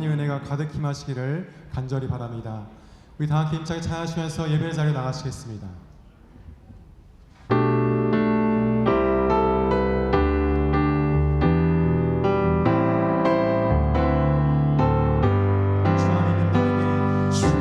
하나님의 은혜가 가득히 임하시기를 간절히 바랍니다. 우리 다 함께 힘차게 찬양하시면서 예배의 자리에 나가시겠습니다. 주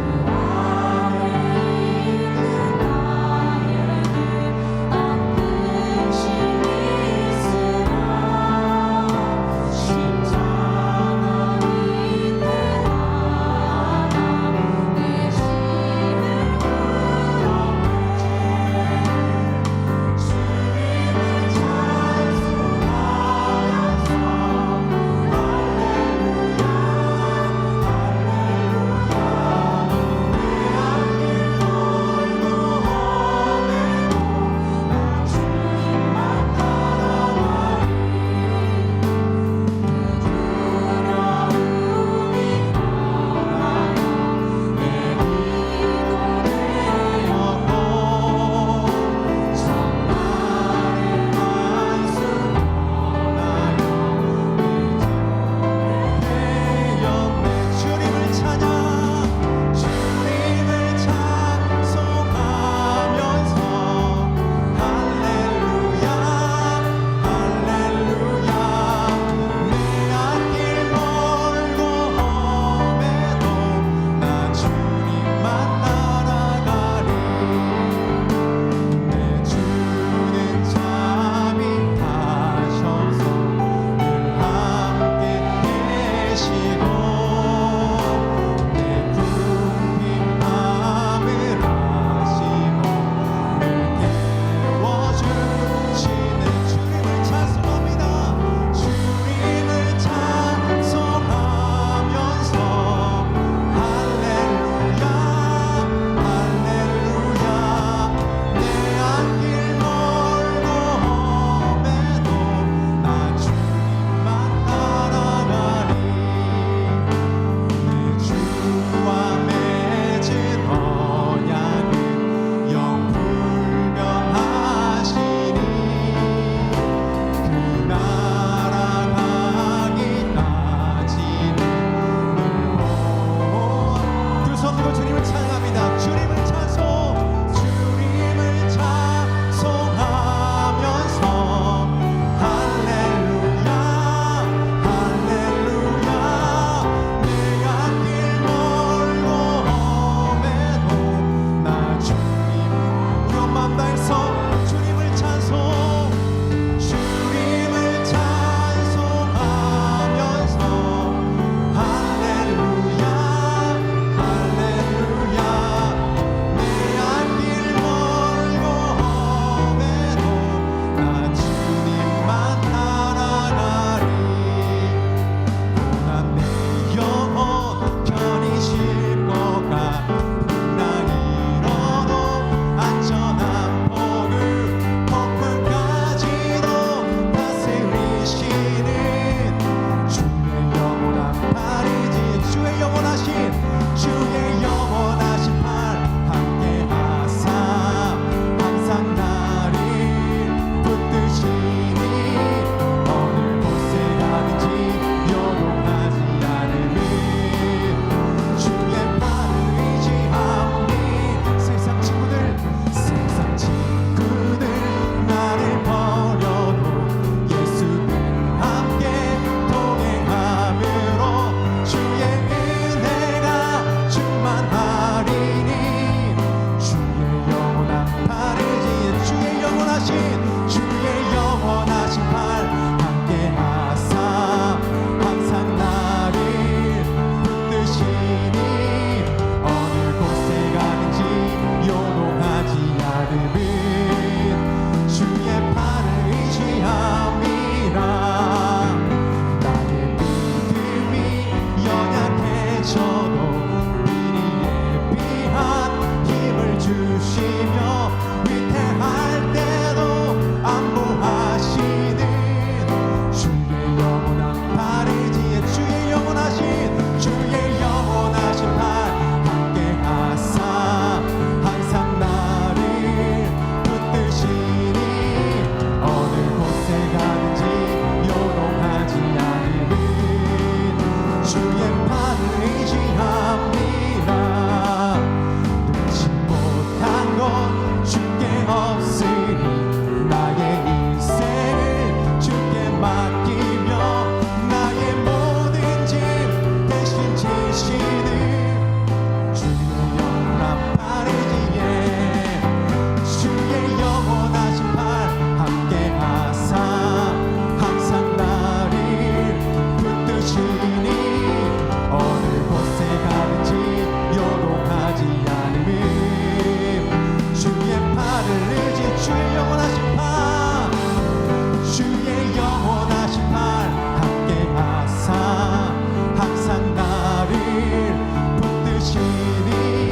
붙드시니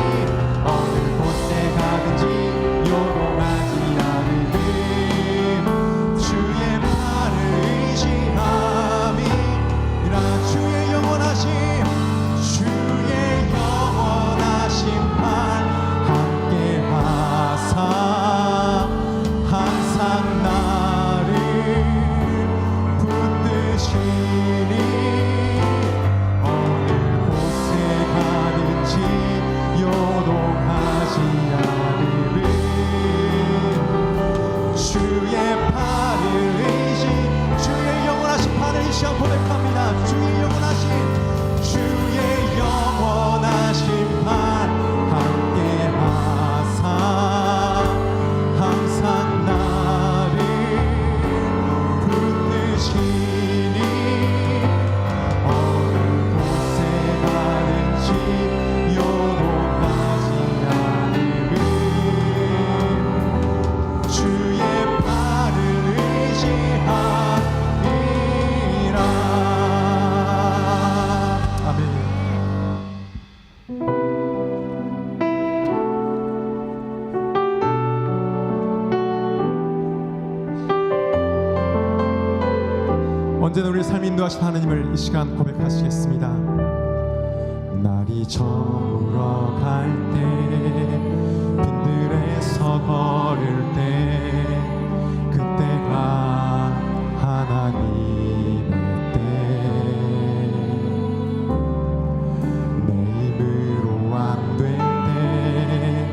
어느 곳에 가든지 요동하지 않으니 주의 팔을 의지함이라. 주의 영원하신 팔 함께 하사 항상 나를 붙드시니 어느 곳에 가든지 요동하지 않으리. 주의 팔을 의지, 주의 영원하신 팔을 의지하고 고백합니다. 주의 영원하신 팔 함께 하사 항상 나를 붙드시니 어느 곳에 가든지 요동하지 않으리. 주의 팔을 의지하리라. 아멘. 언제나 우리의 삶 인도하신 하나님을 이 시간 고백하시겠습니다. 날이 저물어 갈 때, 빈들에서 걸을 때, 그때가 하나님의 때. 내 힘으로 안 될 때,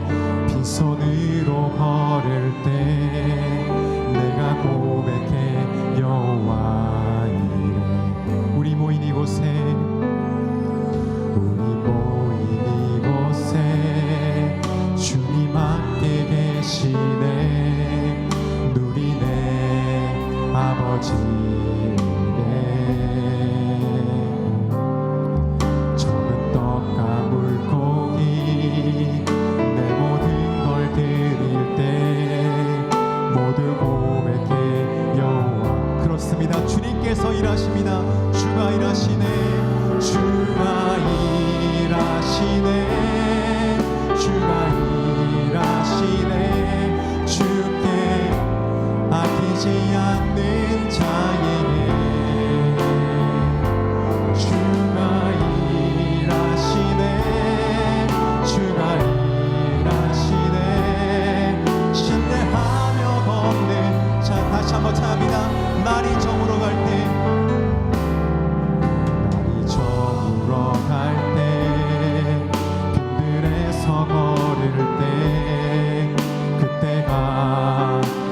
빈손으로 걸을 때, 내가 고백해 여호와 우리 모인 이곳에 주님 함께 계시네. 누리네 아버지네. 적은 떡과 물고기 내 모든 걸 드릴 때 모두 고백해 여호와. 그렇습니다. 주님께서 일하십니다. 주가 일하시네. 주가 일하시네. 주가 일하시네. 주께 아끼지 않는 자에게 주가 일하시네. 주가 일하시네. 신뢰하며 걷는 자, 다시 한번 찬양합니다. 날이 저물어 갈 때, 날이 저물어 갈 때, 빈들에서 걸을 때, 그때가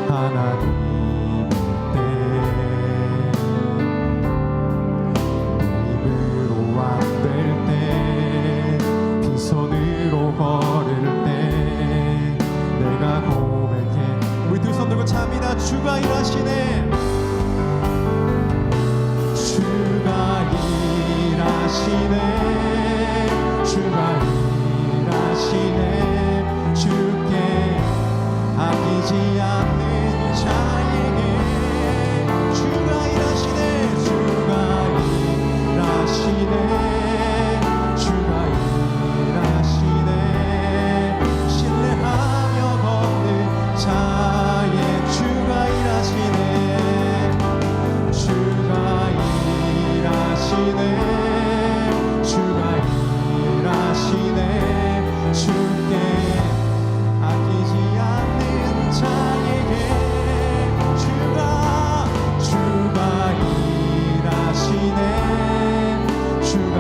하나님의 때. 내 힘으로 안 될 때, 빈손으로 걸을 때, 내가 고백해. 우리 두 손 들고 찬양합니다. 주가 일하시네. 주가 일하시네. 주가 일하시네. 주께 아끼지 않는 자에게 주가 일하시네. 주가 일하시네. 주가 일하시네. 신뢰하며 걷는 자의 주가 일하시네. 주가 일하시네. 주가 일하시네. 주께 아끼지 않는 자에게 주가 일하시네. 주가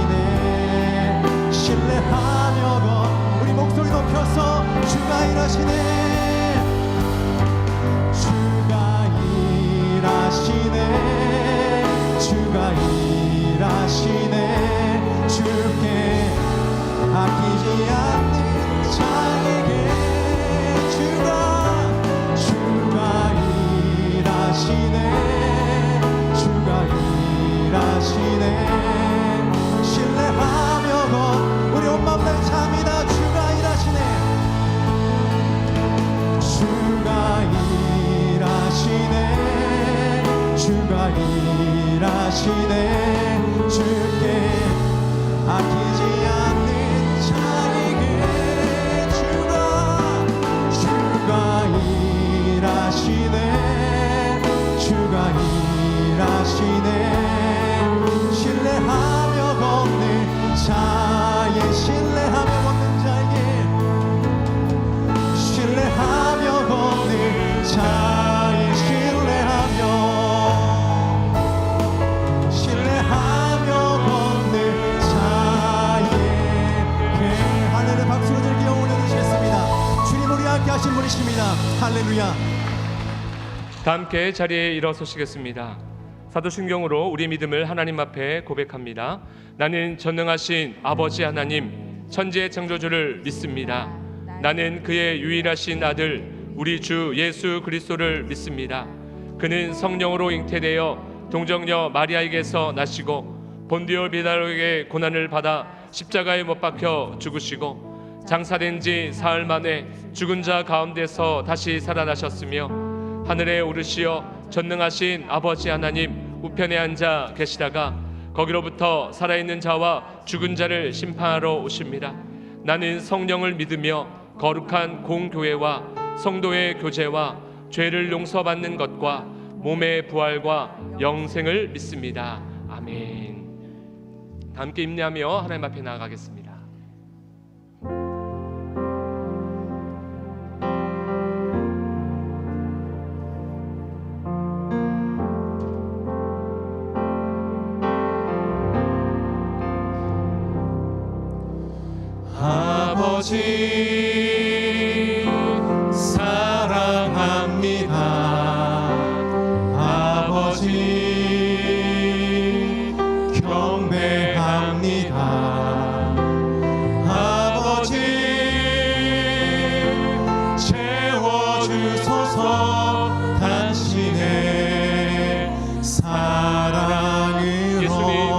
일하시네. 신뢰하며 우리 목소리 높여서 주가 일하시네. 주가 일하시네. 주가 일하시네. 주께 아끼지 않는 자에게 주가 일하시네. 주가 일하시네. 신뢰하며 우리 온 마음 다해 찬양합니다. 주가 일하시네. 주가 일하시네. 주가 일하시네. 주께 막히지 않는 자에게 주가 일하시네. 주가 일하시네. 신뢰하며 걷는 자의 신뢰하며 걷는 자에게 신뢰하며 걷는 자의 신뢰하며 걷는 자에게 할렐루야. 박수로 즐기며 올려주시겠습니다. 주님 우리 함께 하신 분이십니다. 할렐루야. 다 함께 자리에 일어서시겠습니다. 사도신경으로 우리 믿음을 하나님 앞에 고백합니다. 나는 전능하신 아버지 하나님 천지의 창조주를 믿습니다. 나는 그의 유일하신 아들 우리 주 예수 그리스도를 믿습니다. 그는 성령으로 잉태되어 동정녀 마리아에게서 나시고 본디오 빌라도에게 고난을 받아 십자가에 못 박혀 죽으시고 장사된 지 사흘 만에 죽은 자 가운데서 다시 살아나셨으며 하늘에 오르시어 전능하신 아버지 하나님 우편에 앉아 계시다가 거기로부터 살아있는 자와 죽은 자를 심판하러 오십니다. 나는 성령을 믿으며 거룩한 공교회와 성도의 교제와 죄를 용서받는 것과 몸의 부활과 영생을 믿습니다. 아멘. 함께 인내하며 하나님 앞에 나아가겠습니다. 아버지 사랑합니다. 아버지 경배합니다. 아버지 채워주소서 당신의 사랑으로. 예수님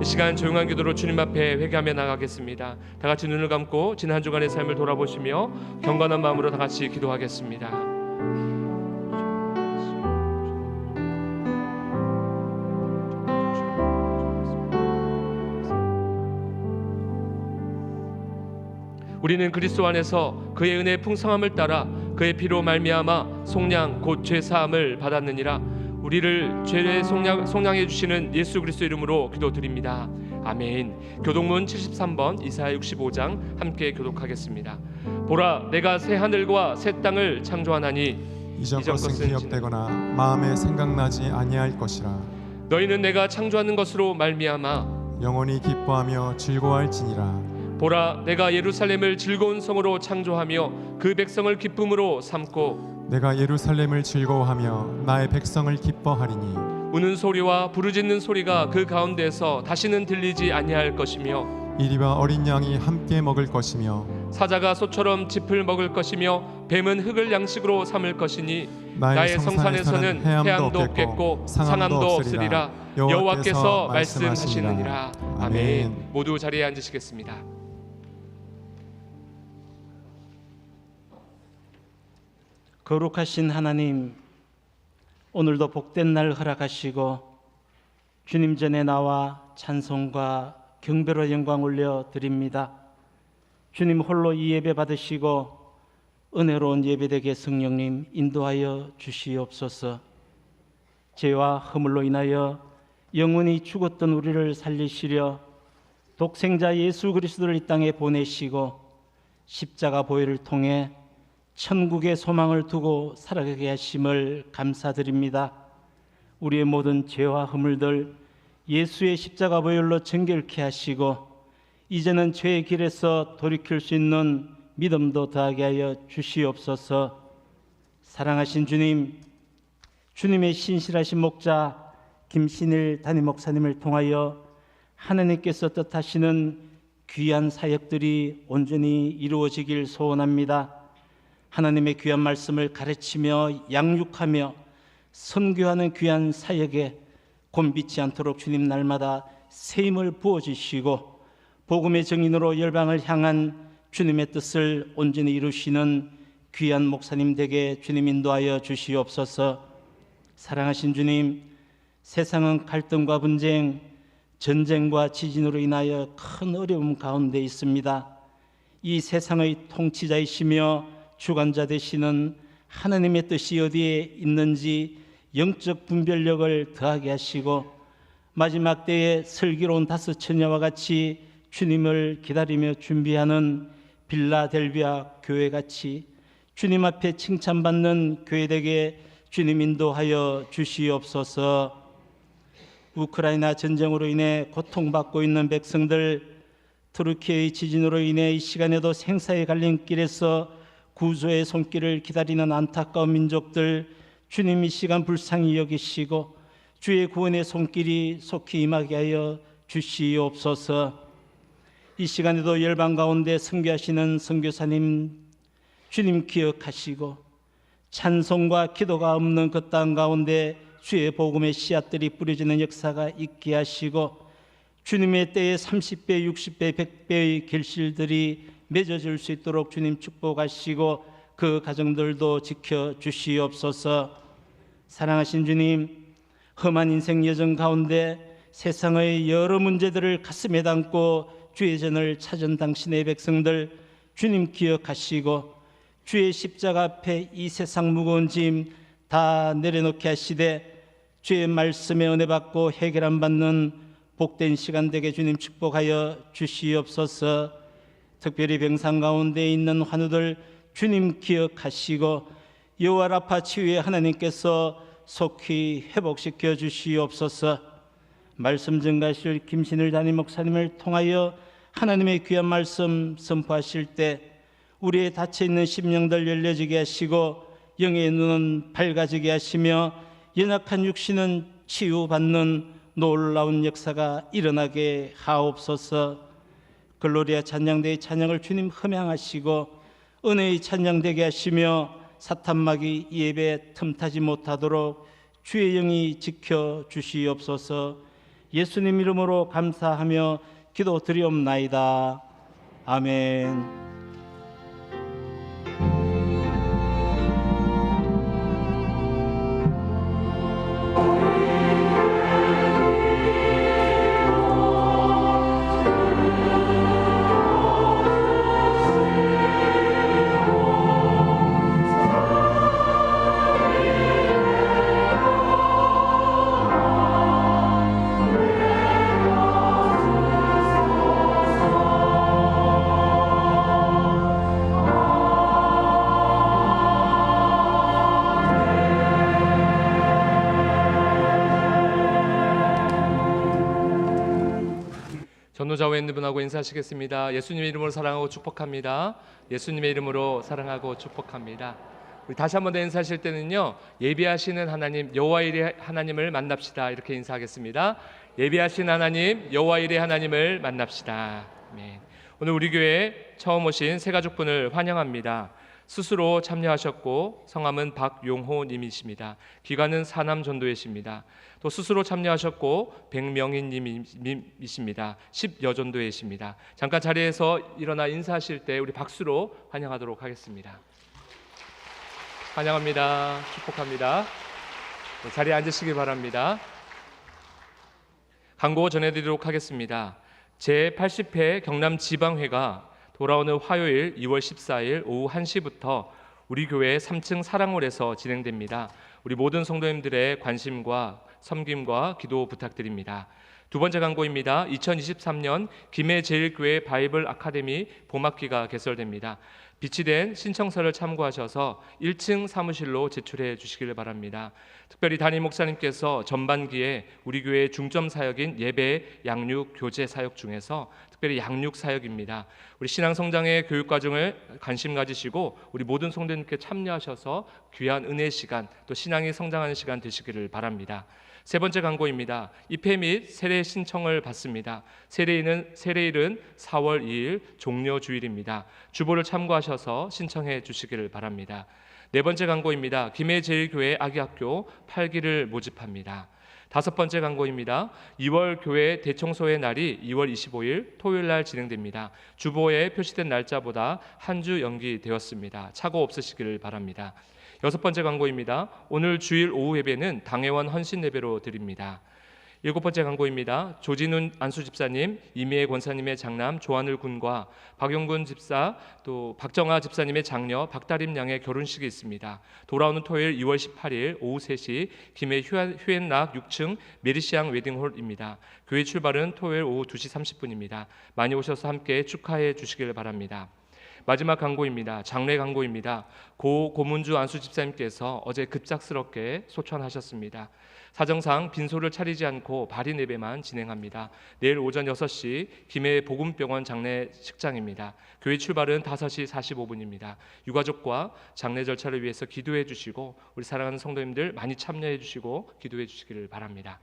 시간 조용한 기도로 주님 앞에 회개하며 나가겠습니다. 다 같이 눈을 감고 지난 한 주간의 삶을 돌아보시며 경건한 마음으로 다 같이 기도하겠습니다. 우리는 그리스도 안에서 그의 은혜의 풍성함을 따라 그의 피로 말미암아 속량 곧 죄사함을 받았느니라. 우리를 죄의 속량해 주시는 예수 그리스도 이름으로 기도드립니다. 아멘. 교독문 73번 이사야 65장 함께 교독하겠습니다. 보라 내가 새 하늘과 새 땅을 창조하나니 이전 것은 기억되거나 마음에 생각나지 아니할 것이라. 너희는 내가 창조하는 것으로 말미암아 영원히 기뻐하며 즐거워할지니라. 보라 내가 예루살렘을 즐거운 성으로 창조하며 그 백성을 기쁨으로 삼고 내가 예루살렘을 즐거워하며 나의 백성을 기뻐하리니 우는 소리와 부르짖는 소리가 그 가운데서 다시는 들리지 아니할 것이며 이리와 어린 양이 함께 먹을 것이며 사자가 소처럼 짚을 먹을 것이며 뱀은 흙을 양식으로 삼을 것이니 나의 성산에서는 해함도 없겠고 상함도 없으리라. 여호와께서 말씀하시느니라. 아멘. 모두 자리에 앉으시겠습니다. 거룩하신 하나님, 오늘도 복된 날 허락하시고 주님 전에 나와 찬송과 경배로 영광 올려 드립니다. 주님 홀로 이 예배 받으시고 은혜로운 예배되게 성령님 인도하여 주시옵소서. 죄와 허물로 인하여 영원히 죽었던 우리를 살리시려 독생자 예수 그리스도를 이 땅에 보내시고 십자가 보혈을 통해 천국의 소망을 두고 살아가게 하심을 감사드립니다. 우리의 모든 죄와 허물들 예수의 십자가 보혈로 정결케 하시고 이제는 죄의 길에서 돌이킬 수 있는 믿음도 더하게 하여 주시옵소서. 사랑하신 주님, 주님의 신실하신 목자 김신일 담임 목사님을 통하여 하나님께서 뜻하시는 귀한 사역들이 온전히 이루어지길 소원합니다. 하나님의 귀한 말씀을 가르치며 양육하며 선교하는 귀한 사역에 곤비치 않도록 주님 날마다 새 힘을 부어주시고 복음의 정인으로 열방을 향한 주님의 뜻을 온전히 이루시는 귀한 목사님 되게 주님 인도하여 주시옵소서. 사랑하신 주님, 세상은 갈등과 분쟁, 전쟁과 지진으로 인하여 큰 어려움 가운데 있습니다. 이 세상의 통치자이시며 주관자 되시는 하나님의 뜻이 어디에 있는지 영적 분별력을 더하게 하시고 마지막 때에 슬기로운 다섯 처녀와 같이 주님을 기다리며 준비하는 빌라델비아 교회같이 주님 앞에 칭찬받는 교회되게 주님 인도하여 주시옵소서. 우크라이나 전쟁으로 인해 고통받고 있는 백성들, 투르키의 지진으로 인해 이 시간에도 생사의 갈림길에서 구조의 손길을 기다리는 안타까운 민족들, 주님 이 시간 불쌍히 여기시고 주의 구원의 손길이 속히 임하게 하여 주시옵소서. 이 시간에도 열방 가운데 선교하시는 선교사님 주님 기억하시고 찬송과 기도가 없는 그 땅 가운데 주의 복음의 씨앗들이 뿌려지는 역사가 있게 하시고 주님의 때에 30배, 60배, 100배의 결실들이 맺어질 수 있도록 주님 축복하시고 그 가정들도 지켜주시옵소서. 사랑하신 주님, 험한 인생 여정 가운데 세상의 여러 문제들을 가슴에 담고 주의 전을 찾은 당신의 백성들 주님 기억하시고 주의 십자가 앞에 이 세상 무거운 짐 다 내려놓게 하시되 주의 말씀에 은혜 받고 해결함 받는 복된 시간 되게 주님 축복하여 주시옵소서. 특별히 병상 가운데 있는 환우들 주님 기억하시고 여호와 라파 치유의 하나님께서 속히 회복시켜 주시옵소서. 말씀 전가실 김신일 담임 목사님을 통하여 하나님의 귀한 말씀 선포하실 때 우리의 닫혀있는 심령들 열려지게 하시고 영의 눈은 밝아지게 하시며 연약한 육신은 치유받는 놀라운 역사가 일어나게 하옵소서. 글로리아 찬양대의 찬양을 주님 흠양하시고 은혜의 찬양되게 하시며 사탄막이 이 예배에 틈타지 못하도록 주의 영이 지켜주시옵소서. 예수님 이름으로 감사하며 기도드리옵나이다. 아멘. 전노자 외인 분하고 인사하시겠습니다. 예수님의 이름으로 사랑하고 축복합니다. 예수님의 이름으로 사랑하고 축복합니다. 우리 다시 한번 더 인사하실 때는요, 예비하시는 하나님 여호와일의 하나님을 만납시다 이렇게 인사하겠습니다. 예비하신 하나님 여호와일의 하나님을 만납시다. 아멘. 오늘 우리 교회에 처음 오신 새 가족분을 환영합니다. 스스로 참여하셨고 성함은 박용호 님이십니다. 기관은 사남전도회십니다. 또 스스로 참여하셨고 백명인 님이십니다. 10여전도회십니다. 잠깐 자리에서 일어나 인사하실 때 우리 박수로 환영하도록 하겠습니다. 환영합니다. 축복합니다. 자리에 앉으시기 바랍니다. 광고 전해드리도록 하겠습니다. 제80회 경남지방회가 돌아오는 화요일 2월 14일 오후 1시부터 우리 교회 3층 사랑홀에서 진행됩니다. 우리 모든 성도님들의 관심과 섬김과 기도 부탁드립니다. 두 번째 광고입니다. 2023년 김해제일교회 바이블 아카데미 봄학기가 개설됩니다. 비치된 신청서를 참고하셔서 1층 사무실로 제출해 주시길 바랍니다. 특별히 담임 목사님께서 전반기에 우리 교회의 중점 사역인 예배, 양육, 교제 사역 중에서 특별히 양육 사역입니다. 우리 신앙 성장의 교육 과정을 관심 가지시고 우리 모든 성도님께 참여하셔서 귀한 은혜의 시간, 또 신앙이 성장하는 시간 되시기를 바랍니다. 세 번째 광고입니다. 입회 및 세례 신청을 받습니다. 세례일은 4월 2일 종료 주일입니다. 주보를 참고하셔서 신청해 주시기를 바랍니다. 네 번째 광고입니다. 김해제일교회 아기학교 8기를 모집합니다. 다섯 번째 광고입니다. 2월 교회 대청소회 날이 2월 25일 토요일 날 진행됩니다. 주보에 표시된 날짜보다 한 주 연기되었습니다. 착오 없으시기를 바랍니다. 여섯 번째 광고입니다. 오늘 주일 오후 예배는 당회원 헌신 예배로 드립니다. 일곱 번째 광고입니다. 조진훈 안수 집사님, 이미애 권사님의 장남 조한을 군과 박용군 집사, 또 박정아 집사님의 장녀 박다림 양의 결혼식이 있습니다. 돌아오는 토요일 2월 18일 오후 3시 김해 휴엔락 6층 메리시앙 웨딩홀입니다. 교회 출발은 토요일 오후 2시 30분입니다. 많이 오셔서 함께 축하해 주시길 바랍니다. 마지막 광고입니다. 장례 광고입니다. 고 고문주 안수 집사님께서 어제 급작스럽게 소천하셨습니다. 사정상 빈소를 차리지 않고 발인 예배만 진행합니다. 내일 오전 6시 김해 복음병원 장례식장입니다. 교회 출발은 5시 45분입니다. 유가족과 장례 절차를 위해서 기도해 주시고 우리 사랑하는 성도님들 많이 참여해 주시고 기도해 주시기를 바랍니다.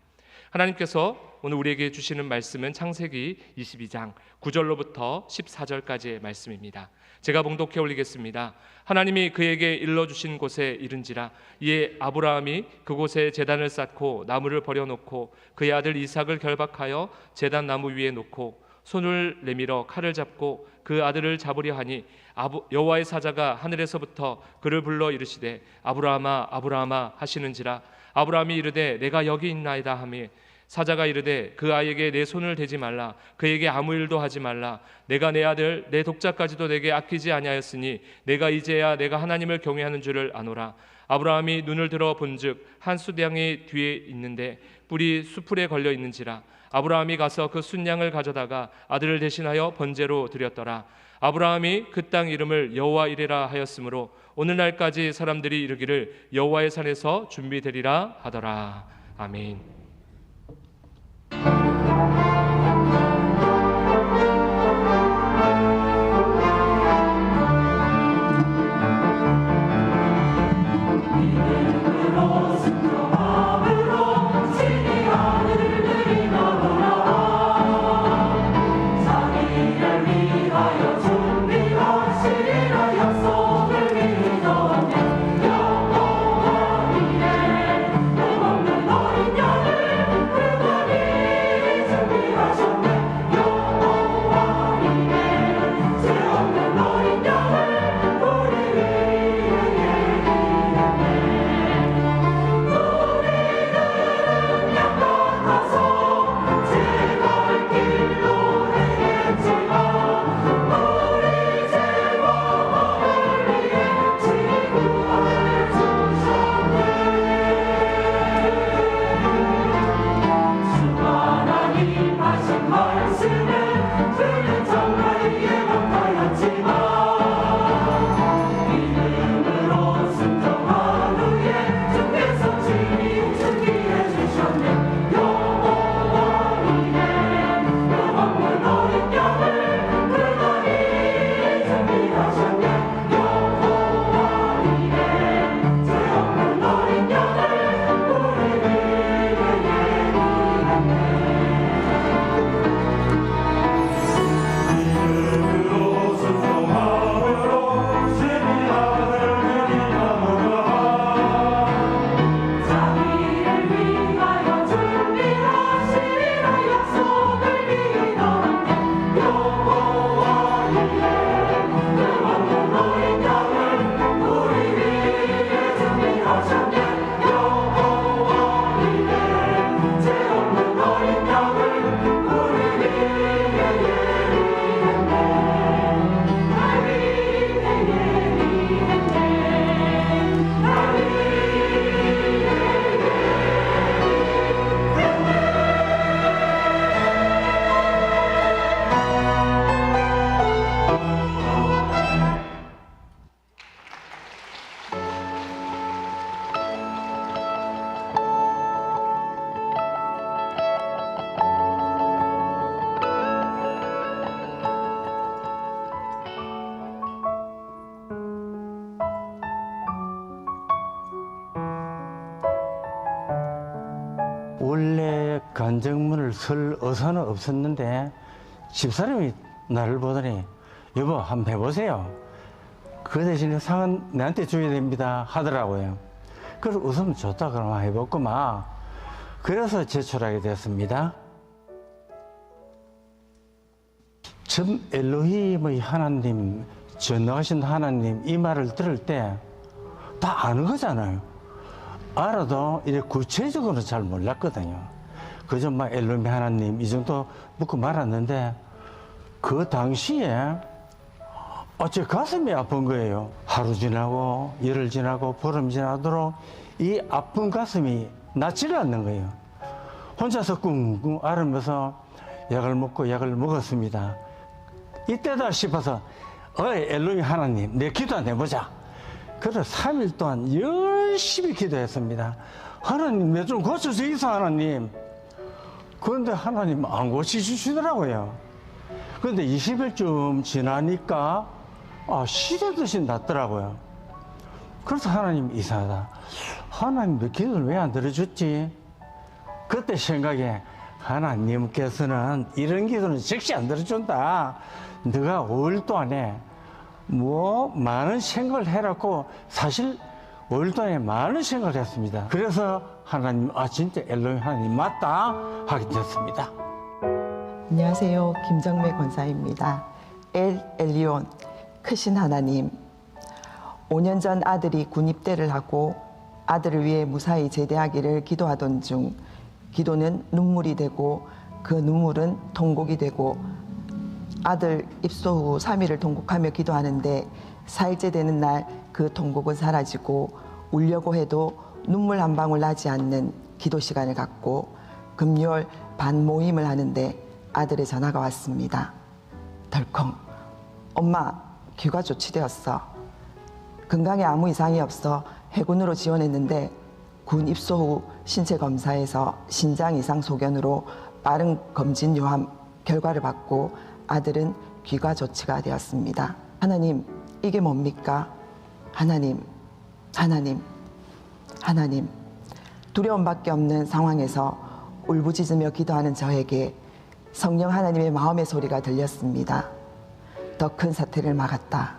하나님께서 오늘 우리에게 주시는 말씀은 창세기 22장 9절로부터 14절까지의 말씀입니다. 제가 봉독해 올리겠습니다. 하나님이 그에게 일러주신 곳에 이른지라 이에 아브라함이 그곳에 제단을 쌓고 나무를 버려놓고 그의 아들 이삭을 결박하여 제단 나무 위에 놓고 손을 내밀어 칼을 잡고 그 아들을 잡으려 하니 여호와의 사자가 하늘에서부터 그를 불러 이르시되 아브라함아 아브라함아 하시는지라 아브라함이 이르되 내가 여기 있나이다 하며 사자가 이르되 그 아이에게 내 손을 대지 말라 그에게 아무 일도 하지 말라 내가 내 아들 내 독자까지도 내게 아끼지 아니하였으니 내가 이제야 내가 하나님을 경외하는 줄을 아노라. 아브라함이 눈을 들어 본즉 한 숫양이 뒤에 있는데 뿔이 수풀에 걸려 있는지라 아브라함이 가서 그 순양을 가져다가 아들을 대신하여 번제로 드렸더라. 아브라함이 그 땅 이름을 여호와 이레라 하였으므로 오늘날까지 사람들이 이르기를 여호와의 산에서 준비되리라 하더라. 아멘. Oh 간정문을 설 의사는 없었는데 집사람이 나를 보더니 여보 한번 해보세요. 그 대신에 상은 내한테 줘야 됩니다 하더라고요. 그래서 웃으면 좋다 그러면 해볼구만. 그래서 제출하게 됐습니다. 전 엘로힘의 하나님, 전능하신 하나님 이 말을 들을 때 다 아는 거잖아요. 알아도 이제 구체적으로는 잘 몰랐거든요. 그저 막 엘로힘 하나님 이 정도 묻고 말았는데 그 당시에 제 가슴이 아픈 거예요. 하루 지나고 열흘 지나고 보름 지나도록 이 아픈 가슴이 낫지를 않는 거예요. 혼자서 꿍꿍 앓으면서 약을 먹고 약을 먹었습니다. 이때다 싶어서 엘로힘 하나님 내 기도 한번 해보자. 그래서 3일 동안 열심히 기도했습니다. 하나님 내 좀 고쳐주이소 하나님. 그런데 하나님 안 고쳐주시더라고요. 그런데 20일쯤 지나니까 시대듯이 났더라고요. 그래서 하나님 이상하다. 하나님 내 기도를 왜 안 들어줬지? 그때 생각에 하나님께서는 이런 기도는 즉시 안 들어준다. 네가 5일 동안에 많은 생각을 해놨고 사실 5일 동안에 많은 생각을 했습니다. 그래서 하나님 진짜 엘로힘 하나님 맞다 하게 됐습니다. 안녕하세요. 김정매 권사입니다. 엘 엘리온 크신 하나님, 5년 전 아들이 군입대를 하고 아들을 위해 무사히 제대하기를 기도하던 중 기도는 눈물이 되고 그 눈물은 통곡이 되고 아들 입소 후 3일을 통곡하며 기도하는데 4일째 되는 날 그 통곡은 사라지고 울려고 해도 눈물 한 방울 나지 않는 기도 시간을 갖고 금요일 반 모임을 하는데 아들의 전화가 왔습니다. 덜컹. 엄마, 귀가 조치되었어. 건강에 아무 이상이 없어 해군으로 지원했는데 군 입소 후 신체 검사에서 신장 이상 소견으로 빠른 검진 요함 결과를 받고 아들은 귀가 조치가 되었습니다. 하나님, 이게 뭡니까? 하나님, 하나님, 하나님. 두려움밖에 없는 상황에서 울부짖으며 기도하는 저에게 성령 하나님의 마음의 소리가 들렸습니다. 더 큰 사태를 막았다.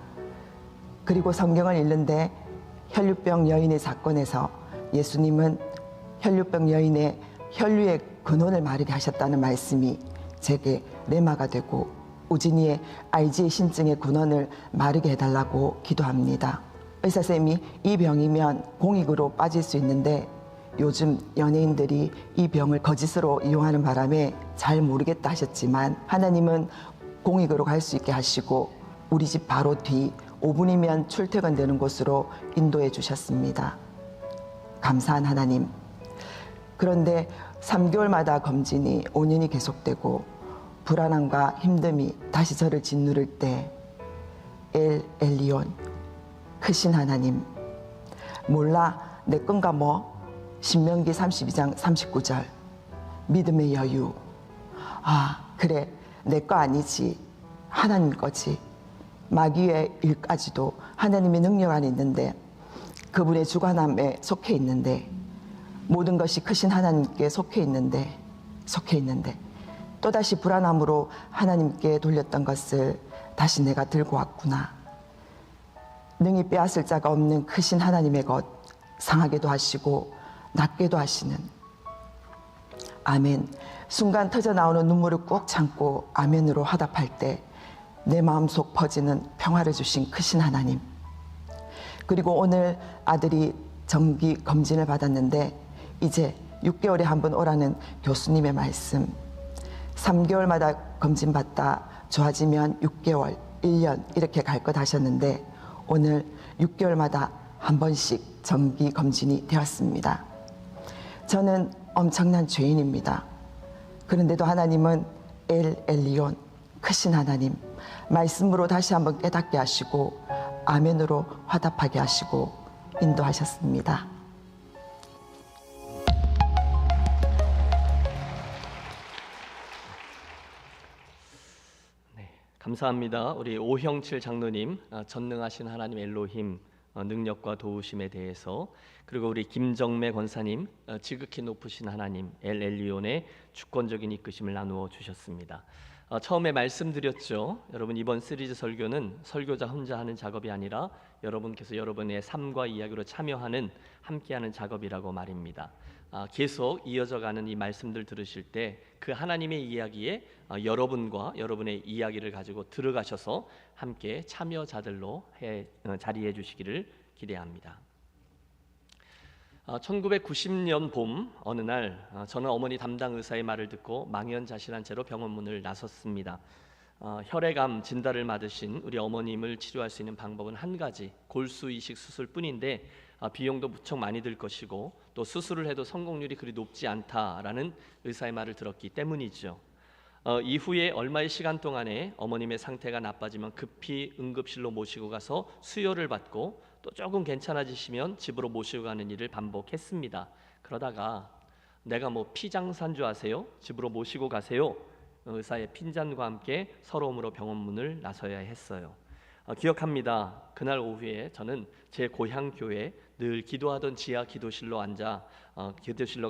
그리고 성경을 읽는데 혈류병 여인의 사건에서 예수님은 혈류병 여인의 혈류의 근원을 마르게 하셨다는 말씀이 제게 레마가 되고 우진이의 RG의 신증의 근원을 마르게 해달라고 기도합니다. 의사쌤이 이 병이면 공익으로 빠질 수 있는데 요즘 연예인들이 이 병을 거짓으로 이용하는 바람에 잘 모르겠다 하셨지만 하나님은 공익으로 갈 수 있게 하시고 우리 집 바로 뒤 5분이면 출퇴근되는 곳으로 인도해 주셨습니다. 감사한 하나님. 그런데 3개월마다 검진이 5년이 계속되고 불안함과 힘듦이 다시 저를 짓누를 때 엘 엘리온 크신 하나님, 몰라 내 건가 뭐? 신명기 32장 39절 믿음의 여유. 그래 내 거 아니지 하나님 거지. 마귀의 일까지도 하나님의 능력 안에 있는데 그분의 주관함에 속해 있는데 모든 것이 크신 하나님께 속해 있는데 또다시 불안함으로 하나님께 돌렸던 것을 다시 내가 들고 왔구나. 능히 빼앗을 자가 없는 크신 하나님의 것, 상하게도 하시고 낫게도 하시는. 아멘. 순간 터져 나오는 눈물을 꾹 참고 아멘으로 화답할 때 내 마음속 퍼지는 평화를 주신 크신 하나님. 그리고 오늘 아들이 정기 검진을 받았는데 이제 6개월에 한 번 오라는 교수님의 말씀. 3개월마다 검진 받다 좋아지면 6개월, 1년 이렇게 갈 것 하셨는데 오늘 6개월마다 한 번씩 정기 검진이 되었습니다. 저는 엄청난 죄인입니다. 그런데도 하나님은 엘 엘리온 크신 하나님, 말씀으로 다시 한번 깨닫게 하시고 아멘으로 화답하게 하시고 인도하셨습니다. 감사합니다. 우리 오형칠 장로님, 전능하신 하나님 엘로힘 능력과 도우심에 대해서, 그리고 우리 김정매 권사님 지극히 높으신 하나님 엘 엘리온의 주권적인 이끄심을 나누어 주셨습니다. 처음에 말씀드렸죠. 여러분, 이번 시리즈 설교는 설교자 혼자 하는 작업이 아니라 여러분께서 여러분의 삶과 이야기로 참여하는, 함께하는 작업이라고 말입니다. 계속 이어져가는 이 말씀들 들으실 때 그 하나님의 이야기에 여러분과 여러분의 이야기를 가지고 들어가셔서 함께 참여자들로 자리해 주시기를 기대합니다. 1990년 봄 어느 날 저는 어머니 담당 의사의 말을 듣고 망연자실한 채로 병원 문을 나섰습니다. 혈액암 진단을 받으신 우리 어머님을 치료할 수 있는 방법은 한 가지, 골수 이식 수술뿐인데 비용도 무척 많이 들 것이고 또 수술을 해도 성공률이 그리 높지 않다라는 의사의 말을 들었기 때문이죠. 이후에 얼마의 시간 동안에 어머님의 상태가 나빠지면 급히 응급실로 모시고 가서 수혈을 받고 또 조금 괜찮아지시면 집으로 모시고 가는 일을 반복했습니다. 그러다가 내가 뭐 피장사인 줄 아세요? 집으로 모시고 가세요. 의사의 핀잔과 함께 서러움으로 병원 문을 나서야 했어요. 기억합니다. 그날 오후에 저는 제 고향 교회 늘 기도하던 지하 기도실로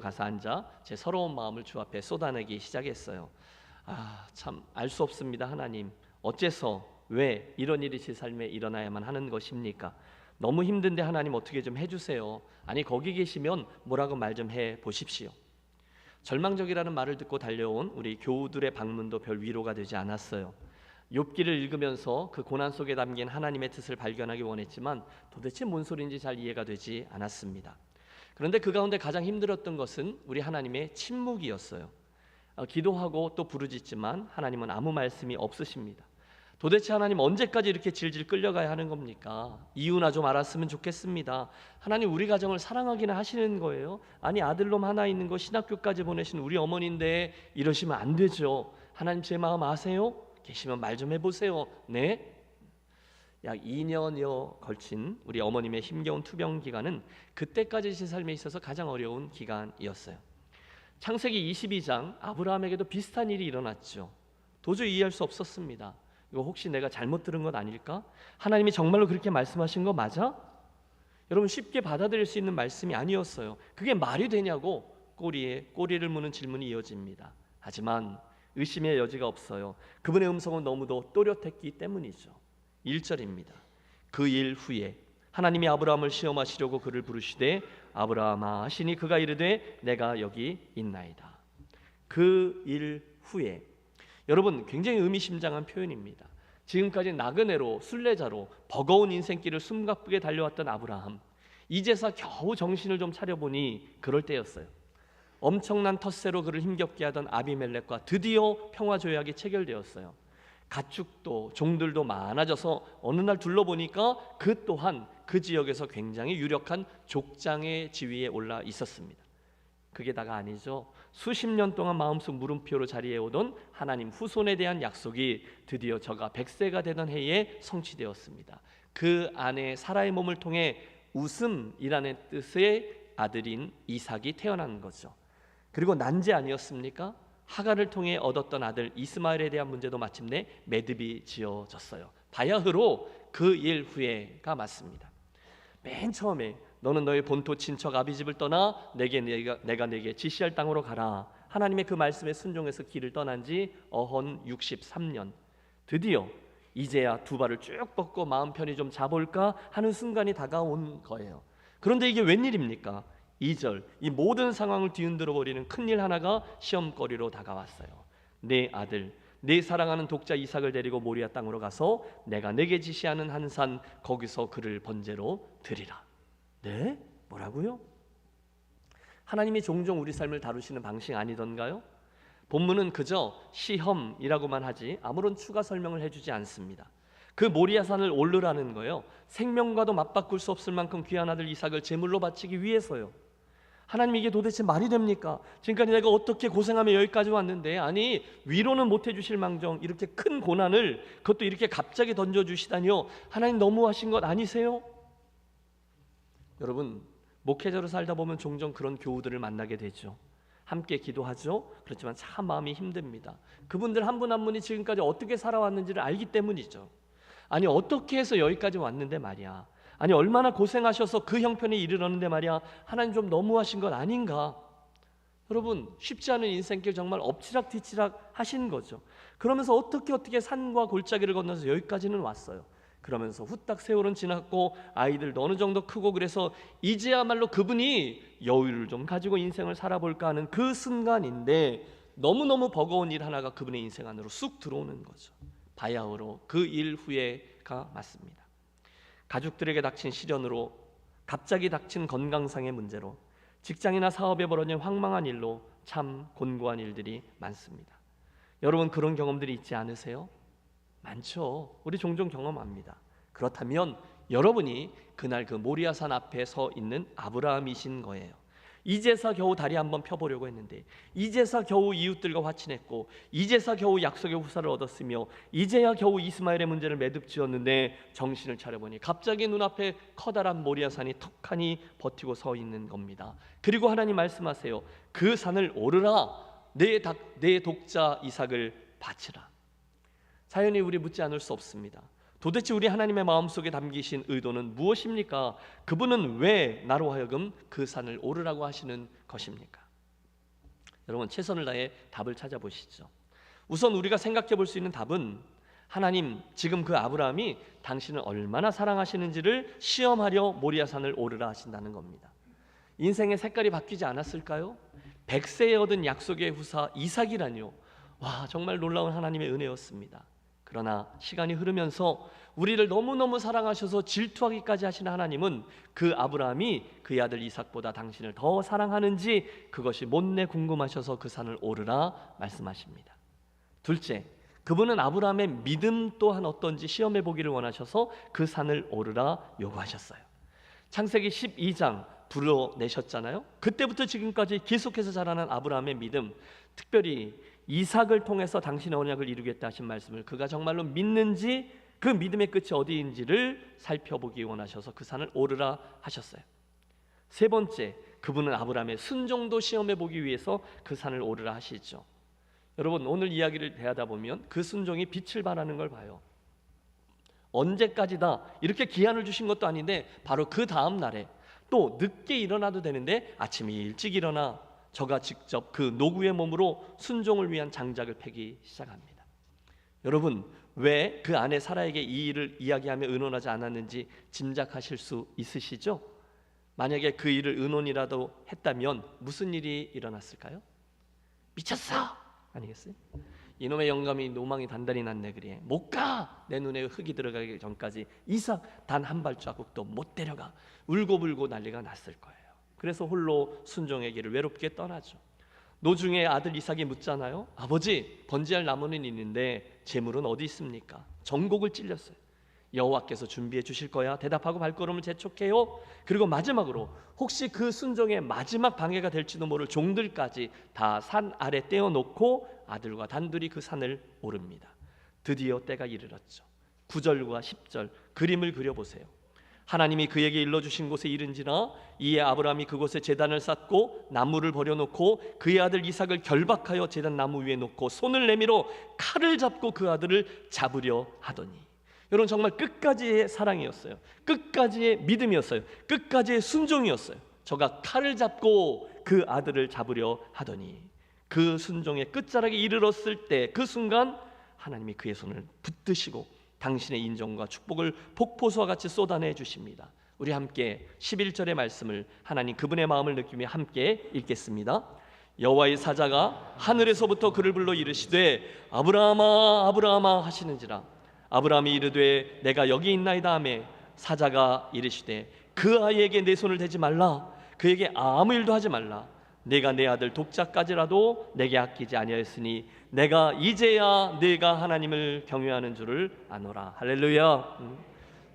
가서 앉아 제 서러운 마음을 주 앞에 쏟아내기 시작했어요. 참 알 수 없습니다. 하나님, 어째서 왜 이런 일이 제 삶에 일어나야만 하는 것입니까? 너무 힘든데 하나님 어떻게 좀 해주세요. 아니, 거기 계시면 뭐라고 말 좀 해보십시오. 절망적이라는 말을 듣고 달려온 우리 교우들의 방문도 별 위로가 되지 않았어요. 욥기를 읽으면서 그 고난 속에 담긴 하나님의 뜻을 발견하기 원했지만 도대체 뭔 소리인지 잘 이해가 되지 않았습니다. 그런데 그 가운데 가장 힘들었던 것은 우리 하나님의 침묵이었어요. 기도하고 또 부르짖지만 하나님은 아무 말씀이 없으십니다. 도대체 하나님 언제까지 이렇게 질질 끌려가야 하는 겁니까? 이유나 좀 알았으면 좋겠습니다. 하나님, 우리 가정을 사랑하기는 하시는 거예요? 아니, 아들놈 하나 있는 거 신학교까지 보내신 우리 어머니인데 이러시면 안 되죠. 하나님, 제 마음 아세요? 계시면 말 좀 해보세요. 네? 약 2년여 걸친 우리 어머님의 힘겨운 투병 기간은 그때까지 제 삶에 있어서 가장 어려운 기간이었어요. 창세기 22장, 아브라함에게도 비슷한 일이 일어났죠. 도저히 이해할 수 없었습니다. 이거 혹시 내가 잘못 들은 것 아닐까? 하나님이 정말로 그렇게 말씀하신 거 맞아? 여러분, 쉽게 받아들일 수 있는 말씀이 아니었어요. 그게 말이 되냐고 꼬리에 꼬리를 무는 질문이 이어집니다. 하지만 의심의 여지가 없어요. 그분의 음성은 너무도 또렷했기 때문이죠. 1절입니다. 그 일 후에 하나님이 아브라함을 시험하시려고 그를 부르시되 아브라함아 하시니 그가 이르되 내가 여기 있나이다. 그 일 후에, 여러분, 굉장히 의미심장한 표현입니다. 지금까지 나그네로, 순례자로 버거운 인생길을 숨가쁘게 달려왔던 아브라함, 이제서 겨우 정신을 좀 차려보니 그럴 때였어요. 엄청난 텃세로 그를 힘겹게 하던 아비멜렉과 드디어 평화조약이 체결되었어요. 가축도 종들도 많아져서 어느 날 둘러보니까 그 또한 그 지역에서 굉장히 유력한 족장의 지위에 올라 있었습니다. 그게 다가 아니죠. 수십 년 동안 마음속 물음표로 자리해오던 하나님 후손에 대한 약속이 드디어 저가 100세가 되던 해에 성취되었습니다. 그 안에 사라의 몸을 통해 웃음이라는 뜻의 아들인 이삭이 태어난 거죠. 그리고 난제 아니었습니까? 하갈을 통해 얻었던 아들 이스마엘에 대한 문제도 마침내 매듭이 지어졌어요. 바야흐로 그 일 후에가 맞습니다. 맨 처음에 너는 너의 본토 친척 아비집을 떠나 내가 내게 지시할 땅으로 가라. 하나님의 그 말씀에 순종해서 길을 떠난 지 어헌 63년. 드디어 이제야 두 발을 쭉 뻗고 마음 편히 좀 자볼까 하는 순간이 다가온 거예요. 그런데 이게 웬일입니까? 2절, 이 모든 상황을 뒤흔들어 버리는 큰일 하나가 시험거리로 다가왔어요. 내 아들, 내 사랑하는 독자 이삭을 데리고 모리아 땅으로 가서 내가 내게 지시하는 한 산, 거기서 그를 번제로 드리라. 네? 뭐라고요? 하나님이 종종 우리 삶을 다루시는 방식 아니던가요? 본문은 그저 시험이라고만 하지 아무런 추가 설명을 해주지 않습니다. 그 모리아산을 오르라는 거예요. 생명과도 맞바꿀 수 없을 만큼 귀한 아들 이삭을 제물로 바치기 위해서요. 하나님, 이게 도대체 말이 됩니까? 지금까지 내가 어떻게 고생하며 여기까지 왔는데, 아니 위로는 못 해주실 망정 이렇게 큰 고난을 그것도 이렇게 갑자기 던져주시다니요. 하나님, 너무하신 것 아니세요? 여러분, 목회자로 살다 보면 종종 그런 교우들을 만나게 되죠. 함께 기도하죠. 그렇지만 참 마음이 힘듭니다. 그분들 한 분 한 분이 지금까지 어떻게 살아왔는지를 알기 때문이죠. 아니, 어떻게 해서 여기까지 왔는데 말이야. 아니 얼마나 고생하셔서 그 형편에 이르렀는데 말이야, 하나님 좀 너무하신 것 아닌가? 여러분, 쉽지 않은 인생길 정말 엎치락뒤치락 하신 거죠. 그러면서 어떻게 산과 골짜기를 건너서 여기까지는 왔어요. 그러면서 후딱 세월은 지났고 아이들도 어느 정도 크고, 그래서 이제야말로 그분이 여유를 좀 가지고 인생을 살아볼까 하는 그 순간인데, 너무너무 버거운 일 하나가 그분의 인생 안으로 쑥 들어오는 거죠. 바야흐로 그 일 후에가 맞습니다. 가족들에게 닥친 시련으로, 갑자기 닥친 건강상의 문제로, 직장이나 사업에 벌어진 황망한 일로 참 곤고한 일들이 많습니다. 여러분, 그런 경험들이 있지 않으세요? 많죠. 우리 종종 경험합니다. 그렇다면 여러분이 그날 그 모리아산 앞에 서 있는 아브라함이신 거예요. 이제서 겨우 다리 한번 펴보려고 했는데, 이제서 겨우 이웃들과 화친했고, 이제서 겨우 약속의 후사를 얻었으며, 이제야 겨우 이스마엘의 문제를 매듭지었는데 정신을 차려보니 갑자기 눈앞에 커다란 모리아산이 턱하니 버티고 서 있는 겁니다. 그리고 하나님 말씀하세요. 그 산을 오르라, 내 독자 이삭을 바치라. 자연히 우리 묻지 않을 수 없습니다. 도대체 우리 하나님의 마음속에 담기신 의도는 무엇입니까? 그분은 왜 나로 하여금 그 산을 오르라고 하시는 것입니까? 여러분, 최선을 다해 답을 찾아보시죠. 우선 우리가 생각해 볼 수 있는 답은, 하나님 지금 그 아브라함이 당신을 얼마나 사랑하시는지를 시험하려 모리아산을 오르라 하신다는 겁니다. 인생의 색깔이 바뀌지 않았을까요? 100세에 얻은 약속의 후사 이삭이라뇨. 와, 정말 놀라운 하나님의 은혜였습니다. 그러나 시간이 흐르면서 우리를 너무너무 사랑하셔서 질투하기까지 하시는 하나님은 그 아브라함이 그의 아들 이삭보다 당신을 더 사랑하는지 그것이 못내 궁금하셔서 그 산을 오르라 말씀하십니다. 둘째, 그분은 아브라함의 믿음 또한 어떤지 시험해 보기를 원하셔서 그 산을 오르라 요구하셨어요. 창세기 12장 불러내셨잖아요. 그때부터 지금까지 계속해서 자라난 아브라함의 믿음, 특별히 이삭을 통해서 당신의 언약을 이루겠다 하신 말씀을 그가 정말로 믿는지, 그 믿음의 끝이 어디인지를 살펴보기 원하셔서 그 산을 오르라 하셨어요. 세 번째, 그분은 아브라함의 순종도 시험해 보기 위해서 그 산을 오르라 하시죠. 여러분, 오늘 이야기를 대하다 보면 그 순종이 빛을 발하는 걸 봐요. 언제까지다 이렇게 기한을 주신 것도 아닌데, 바로 그 다음 날에 또 늦게 일어나도 되는데 아침에 일찍 일어나 저가 직접 그 노구의 몸으로 순종을 위한 장작을 패기 시작합니다. 여러분, 왜 그 아내 사라에게 이 일을 이야기하며 의논하지 않았는지 짐작하실 수 있으시죠? 만약에 그 일을 의논이라도 했다면 무슨 일이 일어났을까요? 미쳤어! 아니겠어요? 이놈의 영감이 노망이 단단히 났네. 그래 못 가! 내 눈에 흙이 들어가기 전까지 이삭 단 한 발자국도 못 데려가. 울고불고 난리가 났을 거예요. 그래서 홀로 순종의 길을 외롭게 떠나죠. 노중에 아들 이삭이 묻잖아요. 아버지, 번제할 나무는 있는데 제물은 어디 있습니까? 정곡을 찔렸어요. 여호와께서 준비해 주실 거야. 대답하고 발걸음을 재촉해요. 그리고 마지막으로 혹시 그 순종의 마지막 방해가 될지도 모를 종들까지 다 산 아래 떼어놓고 아들과 단둘이 그 산을 오릅니다. 드디어 때가 이르렀죠. 9절과 10절 그림을 그려보세요. 하나님이 그에게 일러주신 곳에 이른지라 이에 아브라함이 그곳에 제단을 쌓고 나무를 버려놓고 그의 아들 이삭을 결박하여 제단 나무 위에 놓고 손을 내밀어 칼을 잡고 그 아들을 잡으려 하더니, 여러분 정말 끝까지의 사랑이었어요. 끝까지의 믿음이었어요. 끝까지의 순종이었어요. 저가 칼을 잡고 그 아들을 잡으려 하더니 그 순종의 끝자락에 이르렀을 때 그 순간 하나님이 그의 손을 붙드시고 당신의 인정과 축복을 폭포수와 같이 쏟아내 주십니다. 우리 함께 11절의 말씀을 하나님 그분의 마음을 느끼며 함께 읽겠습니다. 여호와의 사자가 하늘에서부터 그를 불러 이르시되 아브라함아 아브라함아 하시는지라. 아브라함이 이르되 내가 여기 있나이다 하매 사자가 이르시되 그 아이에게 내 손을 대지 말라. 그에게 아무 일도 하지 말라. 내가 내 아들 독자까지라도 내게 아끼지 아니하였으니 내가 이제야 내가 하나님을 경외하는 줄을 아노라. 할렐루야.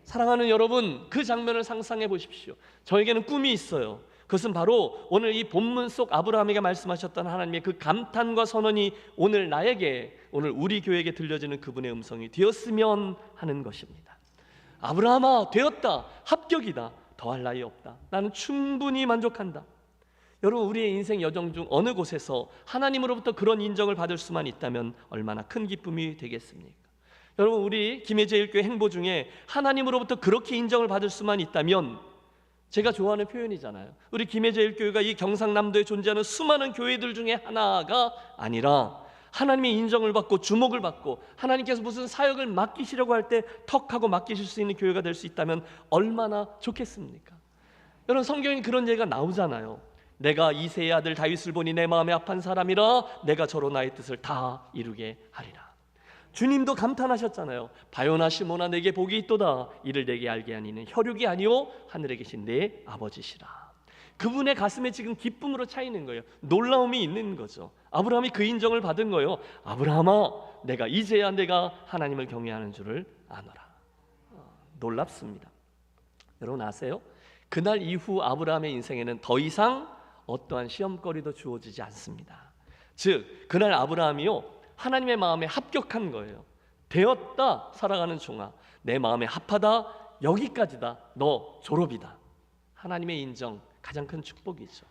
사랑하는 여러분, 그 장면을 상상해 보십시오. 저에게는 꿈이 있어요. 그것은 바로 오늘 이 본문 속 아브라함에게 말씀하셨던 하나님의 그 감탄과 선언이 오늘 나에게, 오늘 우리 교회에게 들려지는 그분의 음성이 되었으면 하는 것입니다. 아브라함아, 되었다. 합격이다. 더할 나위 없다. 나는 충분히 만족한다. 여러분, 우리의 인생 여정 중 어느 곳에서 하나님으로부터 그런 인정을 받을 수만 있다면 얼마나 큰 기쁨이 되겠습니까? 여러분, 우리 김해제일교회 행보 중에 하나님으로부터 그렇게 인정을 받을 수만 있다면, 제가 좋아하는 표현이잖아요. 우리 김해제일교회가 이 경상남도에 존재하는 수많은 교회들 중에 하나가 아니라 하나님의 인정을 받고 주목을 받고 하나님께서 무슨 사역을 맡기시려고 할 때 턱하고 맡기실 수 있는 교회가 될 수 있다면 얼마나 좋겠습니까? 여러분, 성경에 그런 얘기가 나오잖아요. 내가 이새의 아들 다윗을 보니 내 마음에 합한 사람이라 내가 저로 나의 뜻을 다 이루게 하리라. 주님도 감탄하셨잖아요. 바요나 시몬아, 내게 복이 있도다. 이를 내게 알게 하니는 혈육이 아니오 하늘에 계신 내 아버지시라. 그분의 가슴에 지금 기쁨으로 차이는 거예요. 놀라움이 있는 거죠. 아브라함이 그 인정을 받은 거예요. 아브라함아, 내가 이제야 내가 하나님을 경외하는 줄을 아노라. 놀랍습니다. 여러분 아세요? 그날 이후 아브라함의 인생에는 더 이상 어떠한 시험거리도 주어지지 않습니다. 즉, 그날 아브라함이요, 하나님의 마음에 합격한 거예요. 되었다, 살아가는 종아. 내 마음에 합하다, 여기까지다, 너 졸업이다. 하나님의 인정, 가장 큰 축복이죠.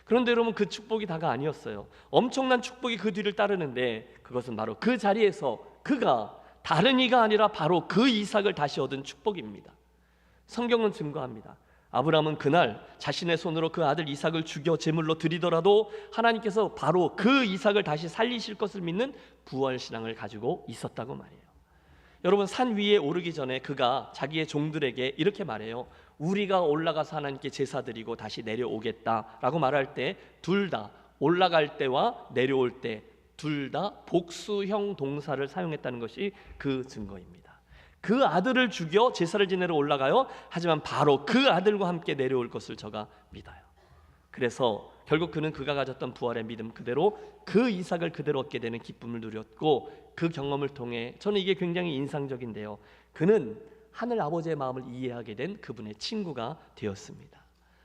그런데 여러분, 그 축복이 다가 아니었어요. 엄청난 축복이 그 뒤를 따르는데, 그것은 바로 그 자리에서 그가 다른 이가 아니라 바로 그 이삭을 다시 얻은 축복입니다. 성경은 증거합니다. 아브라함은 그날 자신의 손으로 그 아들 이삭을 죽여 제물로 드리더라도 하나님께서 바로 그 이삭을 다시 살리실 것을 믿는 부활신앙을 가지고 있었다고 말해요. 여러분, 산 위에 오르기 전에 그가 자기의 종들에게 이렇게 말해요. 우리가 올라가서 하나님께 제사 드리고 다시 내려오겠다라고 말할 때 둘 다, 올라갈 때와 내려올 때 둘 다 복수형 동사를 사용했다는 것이 그 증거입니다. 그 아들을 죽여 제사를 지내러 올라가요. 하지만 바로 그 아들과 함께 내려올 것을 저가 믿어요. 그래서 결국 그는 그가 가졌던 부활의 믿음 그대로 그 이삭을 그대로 얻게 되는 기쁨을 누렸고, 그 경험을 통해 저는 이게 굉장히 인상적인데요, 그는 하늘 아버지의 마음을 이해하게 된 그분의 친구가 되었습니다.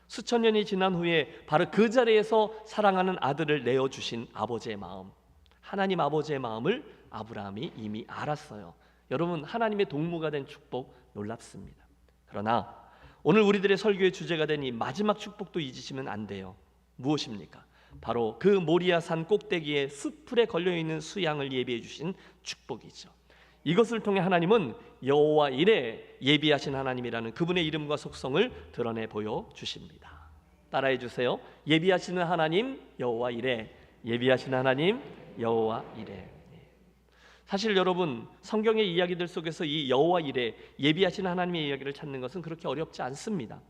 수천 년이 지난 후에 바로 그 자리에서 사랑하는 아들을 내어주신 아버지의 마음, 하나님 아버지의 마음을 아브라함이 이미 알았어요. 여러분, 하나님의 동무가 된 축복 놀랍습니다. 그러나 오늘 우리들의 설교의 주제가 된 이 마지막 축복도 잊으시면 안 돼요. 무엇입니까? 바로 그 모리아산 꼭대기에 수풀에 걸려있는 수양을 예비해 주신 축복이죠. 이것을 통해 하나님은 여호와 이레, 예비하신 하나님이라는 그분의 이름과 속성을 드러내 보여주십니다. 따라해 주세요. 예비하시는 하나님 여호와 이레, 예비하신 하나님 여호와 이레. 사실 여러분, 성경의 이야기들 속에서 이 여호와 이레, 예비하신 하나님의 이야기를 찾는 것은 그렇게 어렵지 않습니다.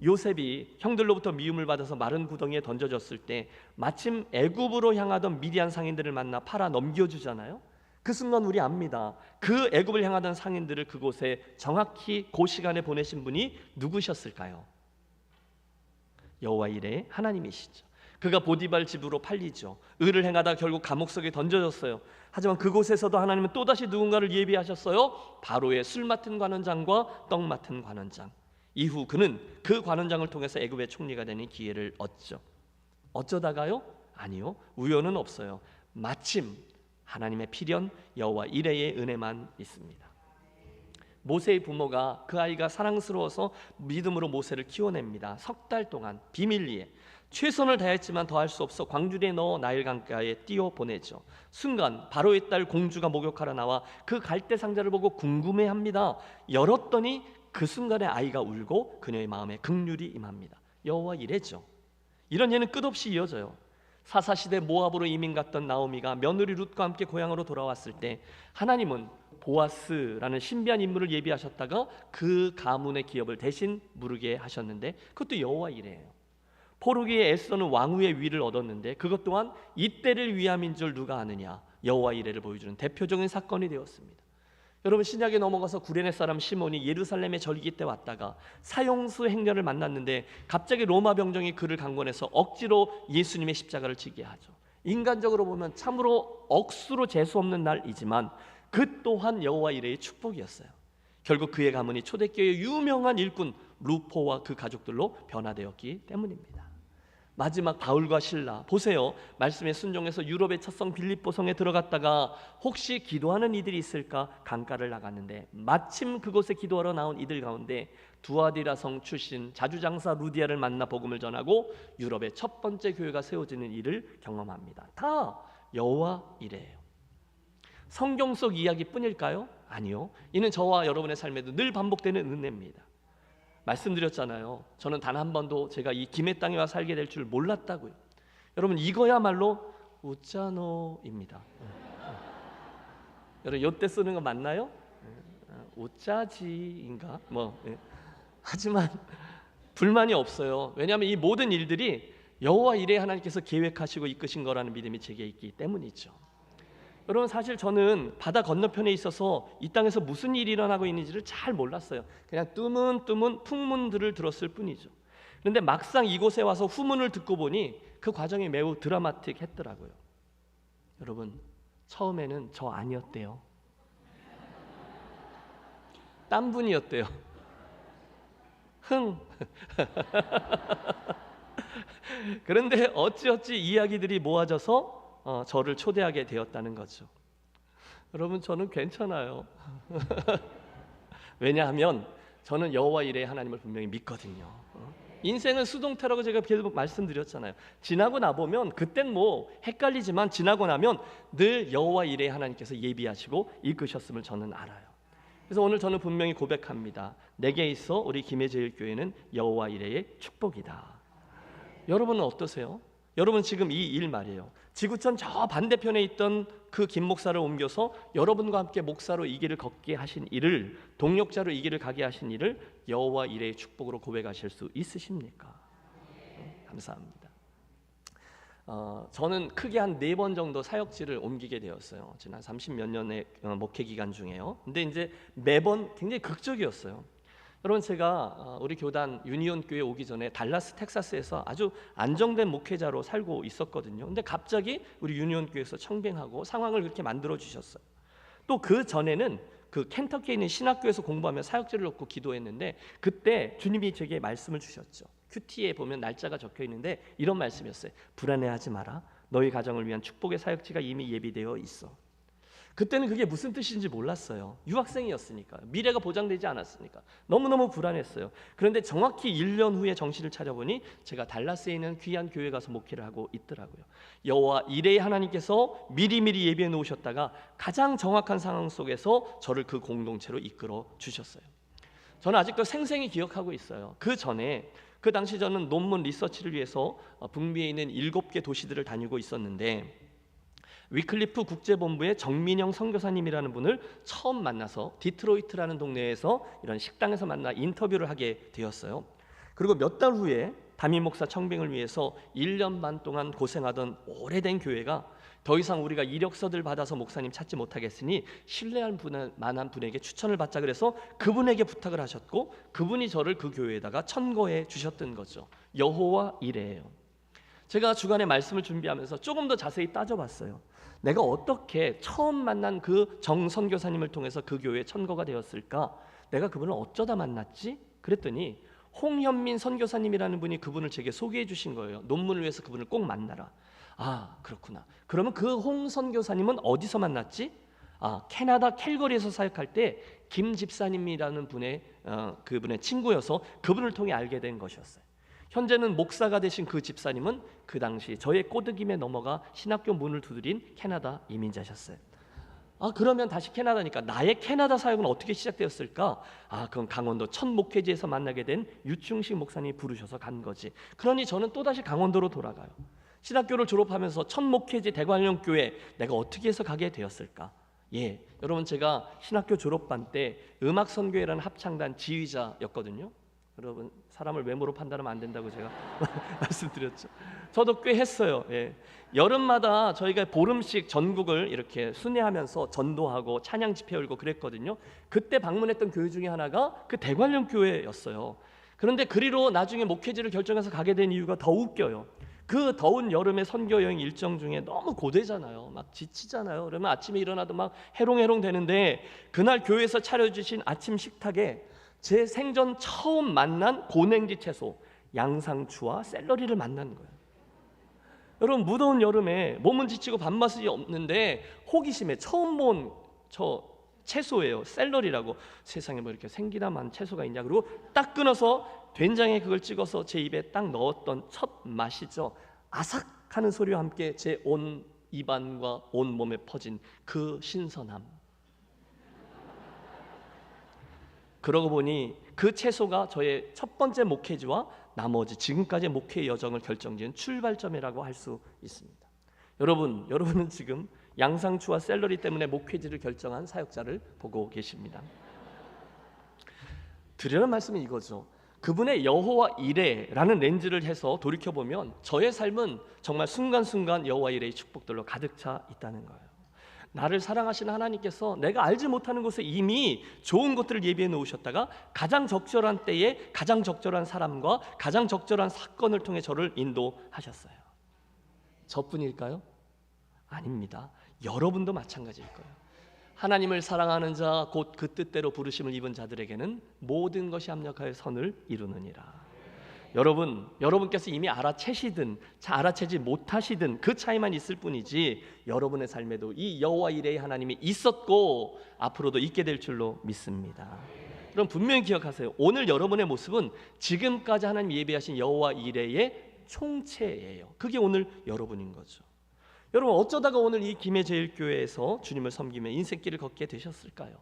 요셉이 형들로부터 미움을 받아서 마른 구덩이에 던져졌을 때 마침 애굽으로 향하던 미디안 상인들을 만나 팔아 넘겨주잖아요. 그 순간 우리 압니다. 그 애굽을 향하던 상인들을 그곳에 정확히 그 시간에 보내신 분이 누구셨을까요? 여호와 이레 하나님이시죠. 그가 보디발 집으로 팔리죠. 의를 행하다 결국 감옥 속에 던져졌어요. 하지만 그곳에서도 하나님은 또다시 누군가를 예비하셨어요. 바로의 술 맡은 관원장과 떡 맡은 관원장. 이후 그는 그 관원장을 통해서 애굽의 총리가 되는 기회를 얻죠. 어쩌다가요? 아니요, 우연은 없어요. 마침 하나님의 필연 여호와 이레의 은혜만 있습니다. 모세의 부모가 그 아이가 사랑스러워서 믿음으로 모세를 키워냅니다. 석 달 동안 비밀리에 최선을 다했지만 더할 수 없어 광주리에 넣어 나일 강가에 띄워 보내죠. 순간 바로의 딸 공주가 목욕하러 나와 그 갈대 상자를 보고 궁금해합니다. 열었더니 그 순간에 아이가 울고 그녀의 마음에 긍휼이 임합니다. 여호와 이레죠. 이런 예는 끝없이 이어져요. 사사시대 모압으로 이민 갔던 나오미가 며느리 룻과 함께 고향으로 돌아왔을 때 하나님은 보아스라는 신비한 인물을 예비하셨다가 그 가문의 기업을 대신 무르게 하셨는데, 그것도 여호와 이레예요. 포르기의 에스더는 왕후의 위를 얻었는데 그것 또한 이때를 위함인 줄 누가 아느냐, 여호와 이레를 보여주는 대표적인 사건이 되었습니다. 여러분, 신약에 넘어가서 구레네 사람 시몬이 예루살렘에 절기 때 왔다가 사형수 행렬을 만났는데 갑자기 로마 병정이 그를 강권해서 억지로 예수님의 십자가를 지게 하죠. 인간적으로 보면 참으로 억수로 재수 없는 날이지만 그 또한 여호와 이레의 축복이었어요. 결국 그의 가문이 초대교회의 유명한 일꾼 루포와 그 가족들로 변화되었기 때문입니다. 마지막 바울과 실라, 보세요. 말씀에 순종해서 유럽의 첫성 빌립보성에 들어갔다가 혹시 기도하는 이들이 있을까 강가를 나갔는데 마침 그곳에 기도하러 나온 이들 가운데 두아디라 성 출신 자주장사 루디아를 만나 복음을 전하고 유럽의 첫 번째 교회가 세워지는 일을 경험합니다. 다 여호와 이레예요. 성경 속 이야기뿐일까요? 아니요. 이는 저와 여러분의 삶에도 늘 반복되는 은혜입니다. 말씀드렸잖아요. 저는 단 한 번도 제가 이 김해 땅에 와 살게 될 줄 몰랐다고요. 여러분, 이거야말로 웃자노입니다. 여러분, 요때 쓰는 거 맞나요? 오짜지인가? 하지만 불만이 없어요. 왜냐하면 이 모든 일들이 여호와 이레 하나님께서 계획하시고 이끄신 거라는 믿음이 제게 있기 때문이죠. 여러분, 사실 저는 바다 건너편에 있어서 이 땅에서 무슨 일이 일어나고 있는지를 잘 몰랐어요. 그냥 뜨문뜨문 풍문들을 들었을 뿐이죠. 그런데 막상 이곳에 와서 후문을 듣고 보니 그 과정이 매우 드라마틱했더라고요. 여러분, 처음에는 저 아니었대요. 딴 분이었대요. 그런데 어찌어찌 이야기들이 모아져서 저를 초대하게 되었다는 거죠. 여러분, 저는 괜찮아요. 왜냐하면 저는 여호와 이레 하나님을 분명히 믿거든요. 인생은 수동태라고 제가 계속 말씀드렸잖아요. 지나고 나보면 그땐 헷갈리지만 지나고 나면 늘 여호와 이레 하나님께서 예비하시고 이끄셨음을 저는 알아요. 그래서 오늘 저는 분명히 고백합니다. 내게 있어 우리 김해제일교회는 여호와 이레의 축복이다. 여러분은 어떠세요? 여러분, 지금 이 일 말이에요. 지구촌 저 반대편에 있던 그 김 목사를 옮겨서 여러분과 함께 목사로 이 길을 걷게 하신 일을, 동력자로 이 길을 가게 하신 일을 여호와 이레의 축복으로 고백하실 수 있으십니까? 감사합니다. 저는 크게 한 4번 정도 사역지를 옮기게 되었어요. 지난 30몇 년의 목회 기간 중에요. 근데 이제 매번 굉장히 극적이었어요. 여러분, 제가 우리 교단 유니온 교회 오기 전에 달라스 텍사스에서 아주 안정된 목회자로 살고 있었거든요. 근데 갑자기 우리 유니온 교회에서 청빙하고 상황을 그렇게 만들어 주셨어요. 또 그 전에는 그 켄터키에 있는 신학교에서 공부하며 사역지를 놓고 기도했는데 그때 주님이 제게 말씀을 주셨죠. 큐티에 보면 날짜가 적혀 있는데 이런 말씀이었어요. 불안해하지 마라. 너희 가정을 위한 축복의 사역지가 이미 예비되어 있어. 그때는 그게 무슨 뜻인지 몰랐어요. 유학생이었으니까, 미래가 보장되지 않았으니까 너무너무 불안했어요. 그런데 정확히 1년 후에 정신을 차려보니 제가 달라스에 있는 귀한 교회 가서 목회를 하고 있더라고요. 여호와 이레 하나님께서 미리미리 예비해 놓으셨다가 가장 정확한 상황 속에서 저를 그 공동체로 이끌어 주셨어요. 저는 아직도 생생히 기억하고 있어요. 그 당시 저는 논문 리서치를 위해서 북미에 있는 7개 도시들을 다니고 있었는데 위클리프 국제본부의 정민영 선교사님이라는 분을 처음 만나서 디트로이트라는 동네에서 이런 식당에서 만나 인터뷰를 하게 되었어요. 그리고 몇 달 후에 담임 목사 청빙을 위해서 1년 반 동안 고생하던 오래된 교회가 더 이상 우리가 이력서들 받아서 목사님 찾지 못하겠으니 신뢰할 만한 분에게 추천을 받자 그래서 그분에게 부탁을 하셨고 그분이 저를 그 교회에다가 천거해 주셨던 거죠. 여호와 이레예요. 제가 주간에 말씀을 준비하면서 조금 더 자세히 따져봤어요. 내가 어떻게 처음 만난 그 정 선교사님을 통해서 그 교회에 천거가 되었을까? 내가 그분을 어쩌다 만났지? 그랬더니 홍현민 선교사님이라는 분이 그분을 제게 소개해 주신 거예요. 논문을 위해서 그분을 꼭 만나라. 아, 그렇구나. 그러면 그 홍 선교사님은 어디서 만났지? 캐나다 캘거리에서 사역할 때 김 집사님이라는 그분의 친구여서 그분을 통해 알게 된 것이었어요. 현재는 목사가 되신 그 집사님은 그 당시 저의 꼬드김에 넘어가 신학교 문을 두드린 캐나다 이민자셨어요. 그러면 다시 캐나다니까 나의 캐나다 사역은 어떻게 시작되었을까? 그건 강원도 첫 목회지에서 만나게 된 유충식 목사님이 부르셔서 간 거지. 그러니 저는 또다시 강원도로 돌아가요. 신학교를 졸업하면서 첫 목회지 대관령 교회 내가 어떻게 해서 가게 되었을까? 여러분, 제가 신학교 졸업반 때 음악선교회라는 합창단 지휘자였거든요. 여러분, 사람을 외모로 판단하면 안 된다고 제가 말씀드렸죠. 저도 꽤 했어요. 여름마다 저희가 보름씩 전국을 이렇게 순회하면서 전도하고 찬양 집회 열고 그랬거든요. 그때 방문했던 교회 중에 하나가 그 대관령 교회였어요. 그런데 그리로 나중에 목회지를 결정해서 가게 된 이유가 더 웃겨요. 그 더운 여름의 선교 여행 일정 중에 너무 고되잖아요. 막 지치잖아요. 그러면 아침에 일어나도 막 해롱해롱 되는데 그날 교회에서 차려주신 아침 식탁에 제 생전 처음 만난 고냉지 채소 양상추와 샐러리를 만난 거예요. 여러분, 무더운 여름에 몸은 지치고 밥맛이 없는데 호기심에 처음 본 저 채소예요. 샐러리라고. 세상에 뭐 이렇게 생기나만 채소가 있냐. 그리고 딱 끊어서 된장에 그걸 찍어서 제 입에 딱 넣었던 첫 맛이죠. 아삭하는 소리와 함께 제 온 입안과 온 몸에 퍼진 그 신선함. 그러고 보니 그 채소가 저의 첫 번째 목회지와 나머지 지금까지의 목회 여정을 결정지은 출발점이라고 할 수 있습니다. 여러분은 지금 양상추와 샐러리 때문에 목회지를 결정한 사역자를 보고 계십니다. 드리는 말씀은 이거죠. 그분의 여호와 이레라는 렌즈를 해서 돌이켜보면 저의 삶은 정말 순간순간 여호와 이레의 축복들로 가득 차 있다는 거예요. 나를 사랑하시는 하나님께서 내가 알지 못하는 곳에 이미 좋은 것들을 예비해 놓으셨다가 가장 적절한 때에 가장 적절한 사람과 가장 적절한 사건을 통해 저를 인도하셨어요. 저뿐일까요? 아닙니다. 여러분도 마찬가지일 거예요. 하나님을 사랑하는 자 곧 그 뜻대로 부르심을 입은 자들에게는 모든 것이 합력하여 선을 이루느니라. 여러분께서 이미 알아채시든 알아채지 못하시든 그 차이만 있을 뿐이지 여러분의 삶에도 이 여호와 이레의 하나님이 있었고 앞으로도 있게 될 줄로 믿습니다. 그럼 분명히 기억하세요. 오늘 여러분의 모습은 지금까지 하나님 예비하신 여호와 이레의 총체예요. 그게 오늘 여러분인 거죠. 여러분 어쩌다가 오늘 이 김해제일교회에서 주님을 섬기며 인생길을 걷게 되셨을까요?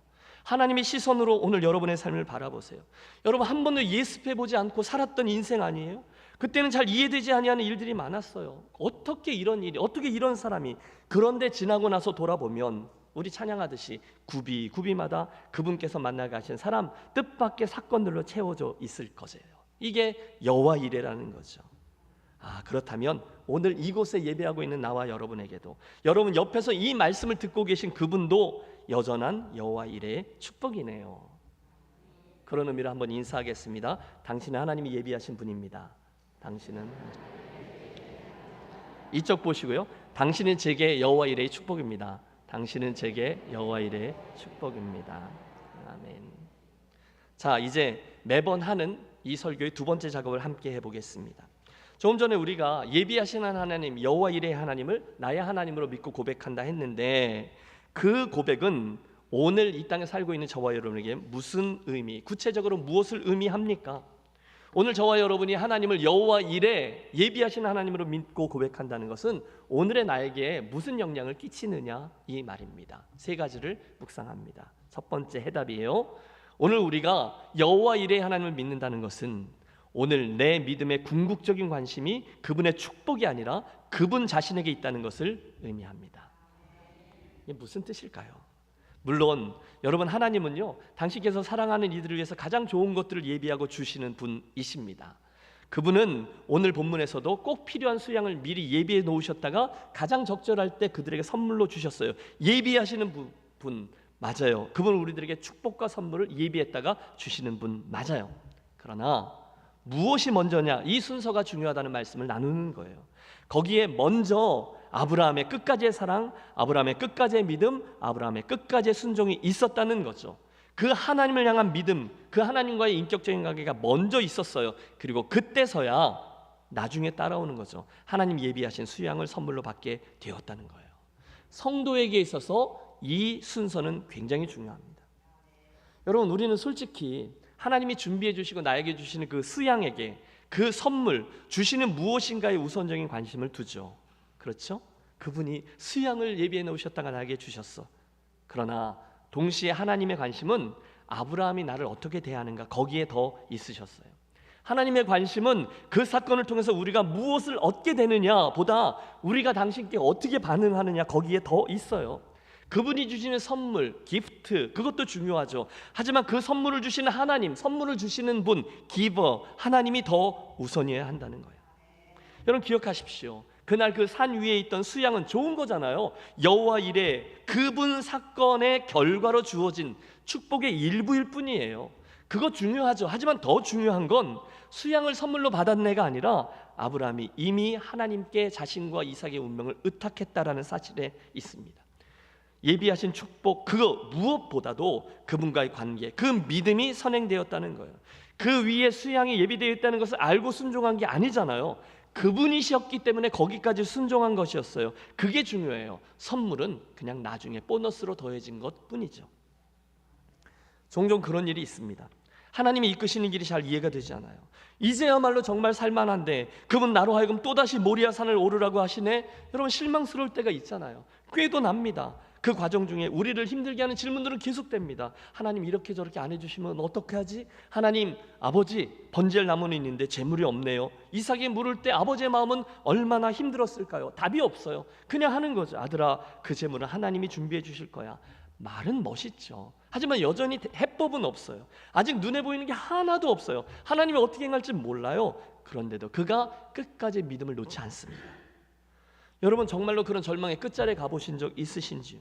하나님의 시선으로 오늘 여러분의 삶을 바라보세요. 여러분 한 번도 예습해보지 않고 살았던 인생 아니에요? 그때는 잘 이해되지 아니하는 일들이 많았어요. 어떻게 이런 일이, 어떻게 이런 사람이. 그런데 지나고 나서 돌아보면 우리 찬양하듯이 구비마다 그분께서 만나 가신 사람 뜻밖의 사건들로 채워져 있을 것이에요. 이게 여호와 이레라는 거죠. 그렇다면 오늘 이곳에 예배하고 있는 나와 여러분에게도 여러분 옆에서 이 말씀을 듣고 계신 그분도 여전한 여호와 이레의 축복이네요. 그런 의미로 한번 인사하겠습니다. 당신은 하나님이 예비하신 분입니다. 당신은 이쪽 보시고요. 당신은 제게 여호와 이레의 축복입니다. 당신은 제게 여호와 이레의 축복입니다. 아멘. 자, 이제 매번 하는 이 설교의 두 번째 작업을 함께 해보겠습니다. 조금 전에 우리가 예비하시는 하나님 여호와 이레의 하나님을 나의 하나님으로 믿고 고백한다 했는데 그 고백은 오늘 이 땅에 살고 있는 저와 여러분에게 무슨 의미, 구체적으로 무엇을 의미합니까? 오늘 저와 여러분이 하나님을 여호와 이레 예비하시는 하나님으로 믿고 고백한다는 것은 오늘의 나에게 무슨 영향을 끼치느냐 이 말입니다. 세 가지를 묵상합니다. 첫 번째 해답이에요. 오늘 우리가 여호와 이레의 하나님을 믿는다는 것은 오늘 내 믿음의 궁극적인 관심이 그분의 축복이 아니라 그분 자신에게 있다는 것을 의미합니다. 이게 무슨 뜻일까요? 물론 여러분 하나님은요 당신께서 사랑하는 이들을 위해서 가장 좋은 것들을 예비하고 주시는 분이십니다. 그분은 오늘 본문에서도 꼭 필요한 수양을 미리 예비해 놓으셨다가 가장 적절할 때 그들에게 선물로 주셨어요. 예비하시는 분 맞아요. 그분은 우리들에게 축복과 선물을 예비했다가 주시는 분 맞아요. 그러나 무엇이 먼저냐 이 순서가 중요하다는 말씀을 나누는 거예요. 거기에 먼저 아브라함의 끝까지의 사랑, 아브라함의 끝까지의 믿음, 아브라함의 끝까지의 순종이 있었다는 거죠. 그 하나님을 향한 믿음, 그 하나님과의 인격적인 관계가 먼저 있었어요. 그리고 그때서야 나중에 따라오는 거죠. 하나님 예비하신 수양을 선물로 받게 되었다는 거예요. 성도에게 있어서 이 순서는 굉장히 중요합니다. 여러분 우리는 솔직히 하나님이 준비해 주시고 나에게 주시는 그 수양에게 그 선물 주시는 무엇인가에 우선적인 관심을 두죠. 그렇죠? 그분이 수양을 예비해 놓으셨다가 나에게 주셨어. 그러나 동시에 하나님의 관심은 아브라함이 나를 어떻게 대하는가 거기에 더 있으셨어요. 하나님의 관심은 그 사건을 통해서 우리가 무엇을 얻게 되느냐 보다 우리가 당신께 어떻게 반응하느냐 거기에 더 있어요. 그분이 주시는 선물, 기프트 그것도 중요하죠. 하지만 그 선물을 주시는 하나님, 선물을 주시는 분, 기버 하나님이 더 우선이어야 한다는 거예요. 여러분 기억하십시오. 그날 그 산 위에 있던 수양은 좋은 거잖아요. 여호와 이레 그분 사건의 결과로 주어진 축복의 일부일 뿐이에요. 그거 중요하죠. 하지만 더 중요한 건 수양을 선물로 받은 애가 아니라 아브라함이 이미 하나님께 자신과 이삭의 운명을 의탁했다라는 사실에 있습니다. 예비하신 축복 그거 무엇보다도 그분과의 관계 그 믿음이 선행되었다는 거예요. 그 위에 수양이 예비되어 있다는 것을 알고 순종한 게 아니잖아요. 그분이셨기 때문에 거기까지 순종한 것이었어요. 그게 중요해요. 선물은 그냥 나중에 보너스로 더해진 것뿐이죠. 종종 그런 일이 있습니다. 하나님이 이끄시는 길이 잘 이해가 되지 않아요. 이제야말로 정말 살만한데 그분 나로 하여금 또다시 모리아산을 오르라고 하시네. 여러분 실망스러울 때가 있잖아요. 꾀도 납니다. 그 과정 중에 우리를 힘들게 하는 질문들은 계속됩니다. 하나님 이렇게 저렇게 안 해주시면 어떻게 하지? 하나님 아버지 번제할 나무는 있는데 재물이 없네요. 이삭이 물을 때 아버지의 마음은 얼마나 힘들었을까요? 답이 없어요. 그냥 하는 거죠. 아들아 그 재물은 하나님이 준비해 주실 거야. 말은 멋있죠. 하지만 여전히 해법은 없어요. 아직 눈에 보이는 게 하나도 없어요. 하나님이 어떻게 행할지 몰라요. 그런데도 그가 끝까지 믿음을 놓지 않습니다. 여러분 정말로 그런 절망의 끝자리에 가보신 적 있으신지요?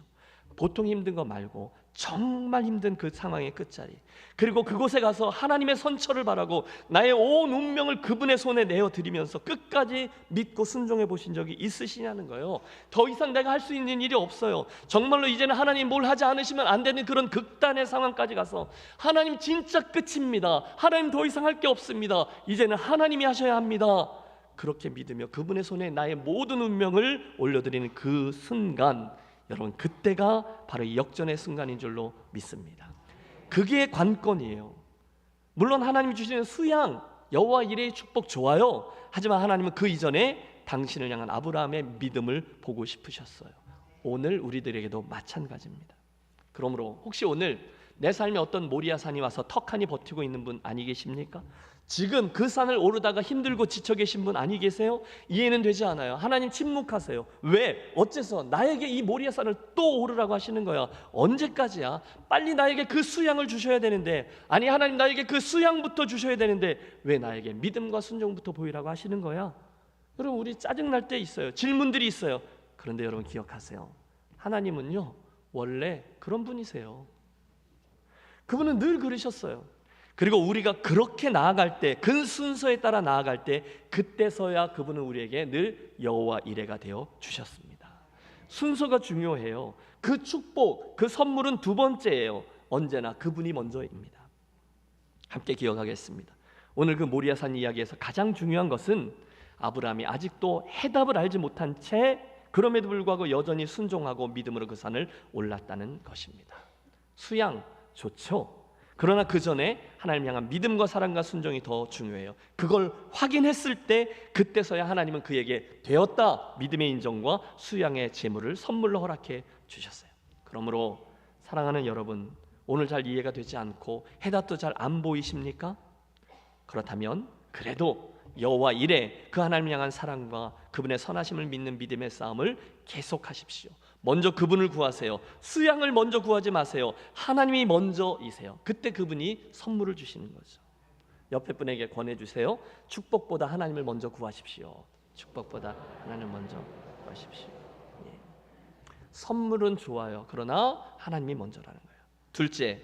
보통 힘든 거 말고 정말 힘든 그 상황의 끝자리, 그리고 그곳에 가서 하나님의 선처를 바라고 나의 온 운명을 그분의 손에 내어드리면서 끝까지 믿고 순종해 보신 적이 있으시냐는 거예요. 더 이상 내가 할 수 있는 일이 없어요. 정말로 이제는 하나님 뭘 하지 않으시면 안 되는 그런 극단의 상황까지 가서 하나님 진짜 끝입니다. 하나님 더 이상 할 게 없습니다. 이제는 하나님이 하셔야 합니다. 그렇게 믿으며 그분의 손에 나의 모든 운명을 올려드리는 그 순간, 여러분 그때가 바로 이 역전의 순간인 줄로 믿습니다. 그게 관건이에요. 물론 하나님이 주시는 수양, 여호와 이레의 축복 좋아요. 하지만 하나님은 그 이전에 당신을 향한 아브라함의 믿음을 보고 싶으셨어요. 오늘 우리들에게도 마찬가지입니다. 그러므로 혹시 오늘 내 삶에 어떤 모리아산이 와서 턱하니 버티고 있는 분 아니 계십니까? 지금 그 산을 오르다가 힘들고 지쳐 계신 분 아니 계세요? 이해는 되지 않아요. 하나님 침묵하세요. 왜? 어째서 나에게 이 모리아산을 또 오르라고 하시는 거야? 언제까지야? 빨리 나에게 그 수양을 주셔야 되는데, 아니 하나님 나에게 그 수양부터 주셔야 되는데 왜 나에게 믿음과 순종부터 보이라고 하시는 거야? 여러분 우리 짜증날 때 있어요. 질문들이 있어요. 그런데 여러분 기억하세요. 하나님은요 원래 그런 분이세요. 그분은 늘 그러셨어요. 그리고 우리가 그렇게 나아갈 때, 그 순서에 따라 나아갈 때, 그때서야 그분은 우리에게 늘 여호와 이레가 되어 주셨습니다. 순서가 중요해요. 그 축복, 그 선물은 두 번째예요. 언제나 그분이 먼저입니다. 함께 기억하겠습니다. 오늘 그 모리아산 이야기에서 가장 중요한 것은 아브라함이 아직도 해답을 알지 못한 채 그럼에도 불구하고 여전히 순종하고 믿음으로 그 산을 올랐다는 것입니다. 수양 좋죠. 그러나 그 전에 하나님 향한 믿음과 사랑과 순종이 더 중요해요. 그걸 확인했을 때 그때서야 하나님은 그에게 되었다 믿음의 인정과 수양의 제물을 선물로 허락해 주셨어요. 그러므로 사랑하는 여러분, 오늘 잘 이해가 되지 않고 해답도 잘 안 보이십니까? 그렇다면 그래도 여호와 이레 그 하나님 향한 사랑과 그분의 선하심을 믿는 믿음의 싸움을 계속하십시오. 먼저 그분을 구하세요. 수양을 먼저 구하지 마세요. 하나님이 먼저이세요. 그때 그분이 선물을 주시는 거죠. 옆에 분에게 권해주세요. 축복보다 하나님을 먼저 구하십시오. 축복보다 하나님을 먼저 구하십시오. 예. 선물은 좋아요. 그러나 하나님이 먼저라는 거예요. 둘째,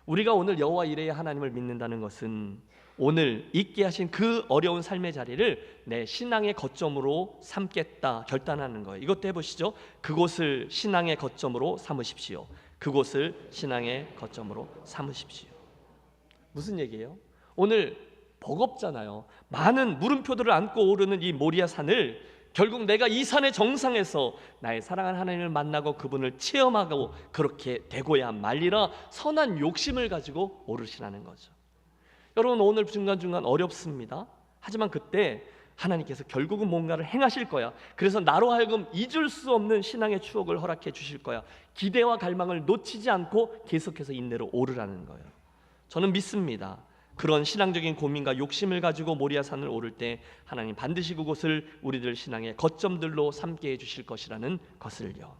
우리가 오늘 여호와 이레의 하나님을 믿는다는 것은 오늘 있게 하신 그 어려운 삶의 자리를 내 신앙의 거점으로 삼겠다 결단하는 거예요. 이것도 해보시죠. 그곳을 신앙의 거점으로 삼으십시오. 그곳을 신앙의 거점으로 삼으십시오. 무슨 얘기예요? 오늘 버겁잖아요. 많은 물음표들을 안고 오르는 이 모리아산을 결국 내가 이 산의 정상에서 나의 사랑하는 하나님을 만나고 그분을 체험하고 그렇게 되고야 말리라 선한 욕심을 가지고 오르시라는 거죠. 여러분 오늘 중간중간 어렵습니다. 하지만 그때 하나님께서 결국은 뭔가를 행하실 거야. 그래서 나로 하여금 잊을 수 없는 신앙의 추억을 허락해 주실 거야. 기대와 갈망을 놓치지 않고 계속해서 인내로 오르라는 거예요. 저는 믿습니다. 그런 신앙적인 고민과 욕심을 가지고 모리아산을 오를 때 하나님 반드시 그곳을 우리들 신앙의 거점들로 삼게 해주실 것이라는 것을요.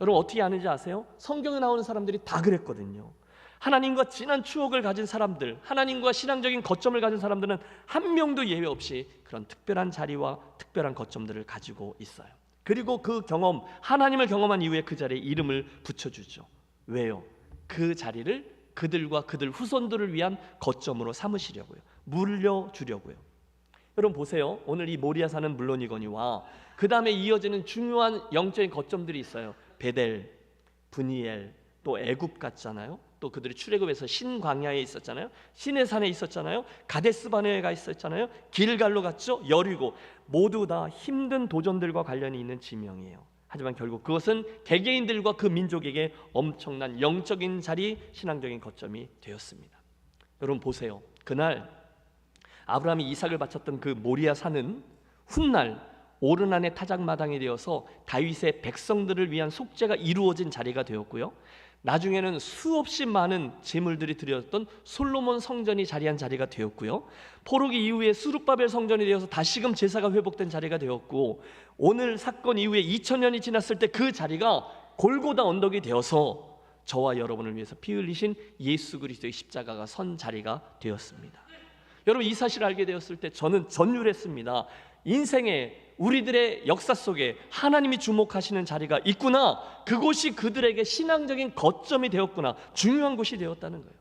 여러분 어떻게 아는지 아세요? 성경에 나오는 사람들이 다 그랬거든요. 하나님과 진한 추억을 가진 사람들, 하나님과 신앙적인 거점을 가진 사람들은 한 명도 예외 없이 그런 특별한 자리와 특별한 거점들을 가지고 있어요. 그리고 그 경험, 하나님을 경험한 이후에 그 자리에 이름을 붙여주죠. 왜요? 그 자리를 그들과 그들 후손들을 위한 거점으로 삼으시려고요. 물려주려고요. 여러분 보세요. 오늘 이 모리아산은 물론이거니와 그 다음에 이어지는 중요한 영적인 거점들이 있어요. 베델, 브니엘, 또 애굽 같잖아요. 또 그들이 출애굽에서 신광야에 있었잖아요. 시내 산에 있었잖아요. 가데스 바네가 있었잖아요. 길갈로 갔죠. 여리고 모두 다 힘든 도전들과 관련이 있는 지명이에요. 하지만 결국 그것은 개개인들과 그 민족에게 엄청난 영적인 자리, 신앙적인 거점이 되었습니다. 여러분 보세요. 그날 아브라함이 이삭을 바쳤던 그 모리아 산은 훗날 오르난의 타작마당이 되어서 다윗의 백성들을 위한 속죄가 이루어진 자리가 되었고요. 나중에는 수없이 많은 제물들이 드려졌던 솔로몬 성전이 자리한 자리가 되었고요. 포로기 이후에 스룹바벨 성전이 되어서 다시금 제사가 회복된 자리가 되었고, 오늘 사건 이후에 2000년이 지났을 때 그 자리가 골고다 언덕이 되어서 저와 여러분을 위해서 피 흘리신 예수 그리스도의 십자가가 선 자리가 되었습니다. 여러분, 이 사실을 알게 되었을 때 저는 전율했습니다. 인생에 우리들의 역사 속에 하나님이 주목하시는 자리가 있구나. 그곳이 그들에게 신앙적인 거점이 되었구나. 중요한 곳이 되었다는 거예요.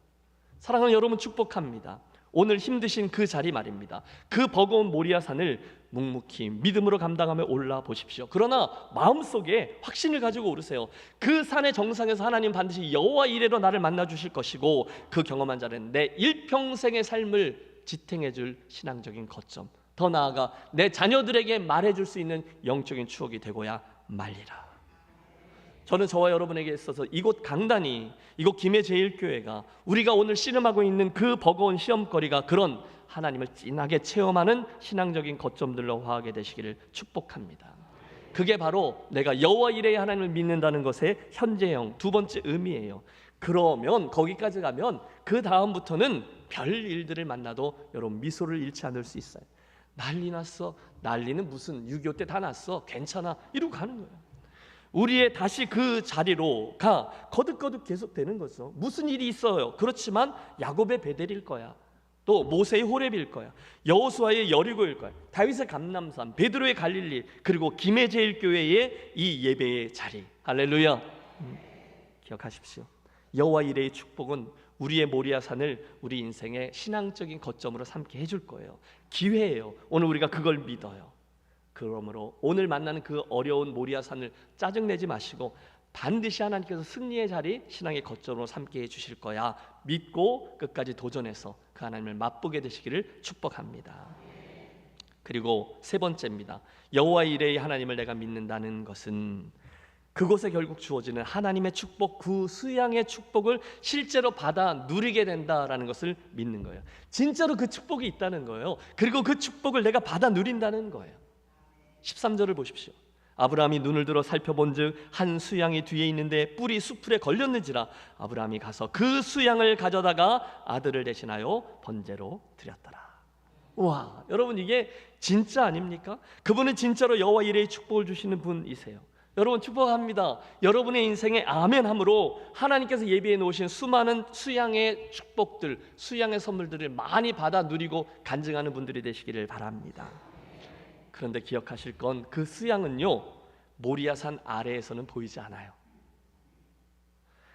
사랑하는 여러분, 축복합니다. 오늘 힘드신 그 자리 말입니다. 그 버거운 모리아산을 묵묵히 믿음으로 감당하며 올라 보십시오. 그러나 마음속에 확신을 가지고 오르세요. 그 산의 정상에서 하나님 반드시 여호와 이레로 나를 만나 주실 것이고, 그 경험한 자는 내 일평생의 삶을 지탱해 줄 신앙적인 거점, 더 나아가 내 자녀들에게 말해줄 수 있는 영적인 추억이 되고야 말리라. 저는 저와 여러분에게 있어서 이곳 강단이, 이곳 김해제일교회가 우리가 오늘 씨름하고 있는 그 버거운 시험거리가 그런 하나님을 진하게 체험하는 신앙적인 거점들로 화하게 되시기를 축복합니다. 그게 바로 내가 여호와 이레의 하나님을 믿는다는 것의 현재형 두 번째 의미예요. 그러면 거기까지 가면 그 다음부터는 별 일들을 만나도 여러분 미소를 잃지 않을 수 있어요. 난리 났어. 난리는 무슨 6.25 때 다 났어. 괜찮아. 이러고 가는 거예요. 우리의 다시 그 자리로 가 거듭거듭 계속 되는 거죠. 무슨 일이 있어요. 그렇지만 야곱의 베델일 거야. 또 모세의 호렙일 거야. 여호수아의 여리고일 거야. 다윗의 감람산, 베드로의 갈릴리, 그리고 김해제일교회의 이 예배의 자리. 할렐루야. 기억하십시오. 여호와 이레의 축복은 우리의 모리아산을 우리 인생의 신앙적인 거점으로 삼게 해줄 거예요. 기회예요. 오늘 우리가 그걸 믿어요. 그러므로 오늘 만나는 그 어려운 모리아산을 짜증내지 마시고 반드시 하나님께서 승리의 자리, 신앙의 거점으로 삼게 해주실 거야 믿고 끝까지 도전해서 그 하나님을 맛보게 되시기를 축복합니다. 그리고 세 번째입니다. 여호와 이레의 하나님을 내가 믿는다는 것은 그곳에 결국 주어지는 하나님의 축복, 그 수양의 축복을 실제로 받아 누리게 된다라는 것을 믿는 거예요. 진짜로 그 축복이 있다는 거예요. 그리고 그 축복을 내가 받아 누린다는 거예요. 13절을 보십시오. 아브라함이 눈을 들어 살펴본즉 한 수양이 뒤에 있는데 뿔이 수풀에 걸렸는지라 아브라함이 가서 그 수양을 가져다가 아들을 대신하여 번제로 드렸더라. 와, 여러분 이게 진짜 아닙니까? 그분은 진짜로 여호와 이레의 축복을 주시는 분이세요. 여러분 축복합니다. 여러분의 인생에 아멘함으로 하나님께서 예비해 놓으신 수많은 수양의 축복들, 수양의 선물들을 많이 받아 누리고 간증하는 분들이 되시기를 바랍니다. 그런데 기억하실 건 그 수양은요, 모리아산 아래에서는 보이지 않아요.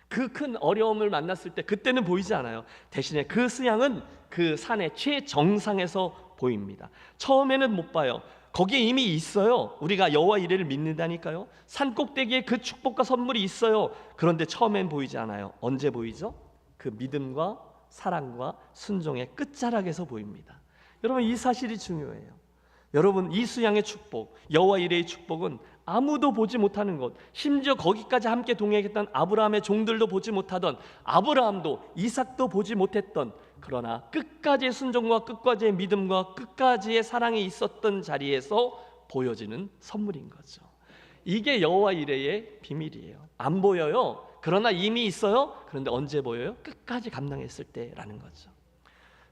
그 큰 어려움을 만났을 때 그때는 보이지 않아요. 대신에 그 수양은 그 산의 최정상에서 보입니다. 처음에는 못 봐요. 거기에 이미 있어요. 우리가 여호와 이레를 믿는다니까요. 산 꼭대기에 그 축복과 선물이 있어요. 그런데 처음엔 보이지 않아요. 언제 보이죠? 그 믿음과 사랑과 순종의 끝자락에서 보입니다. 여러분 이 사실이 중요해요. 여러분 이 수양의 축복, 여호와 이레의 축복은 아무도 보지 못하는 것, 심지어 거기까지 함께 동행했던 아브라함의 종들도 보지 못하던, 아브라함도 이삭도 보지 못했던, 그러나 끝까지의 순종과 끝까지의 믿음과 끝까지의 사랑이 있었던 자리에서 보여지는 선물인 거죠. 이게 여호와 이레의 비밀이에요. 안 보여요. 그러나 이미 있어요. 그런데 언제 보여요? 끝까지 감당했을 때라는 거죠.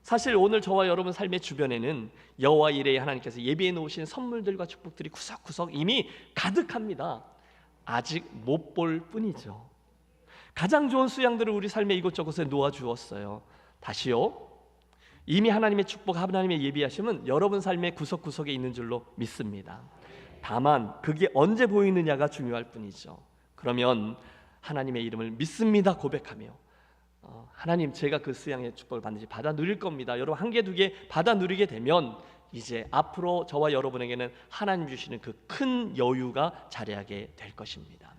사실 오늘 저와 여러분 삶의 주변에는 여호와 이레의 하나님께서 예비해 놓으신 선물들과 축복들이 구석구석 이미 가득합니다. 아직 못 볼 뿐이죠. 가장 좋은 수양들을 우리 삶의 이곳저곳에 놓아 주었어요. 다시요, 이미 하나님의 축복, 하나님의 예비하심은 여러분 삶의 구석구석에 있는 줄로 믿습니다. 다만 그게 언제 보이느냐가 중요할 뿐이죠. 그러면 하나님의 이름을 믿습니다 고백하며 하나님 제가 그 수양의 축복을 반드시 받아 누릴 겁니다. 여러분 한 개 두 개 받아 누리게 되면 이제 앞으로 저와 여러분에게는 하나님 주시는 그 큰 여유가 자리하게 될 것입니다.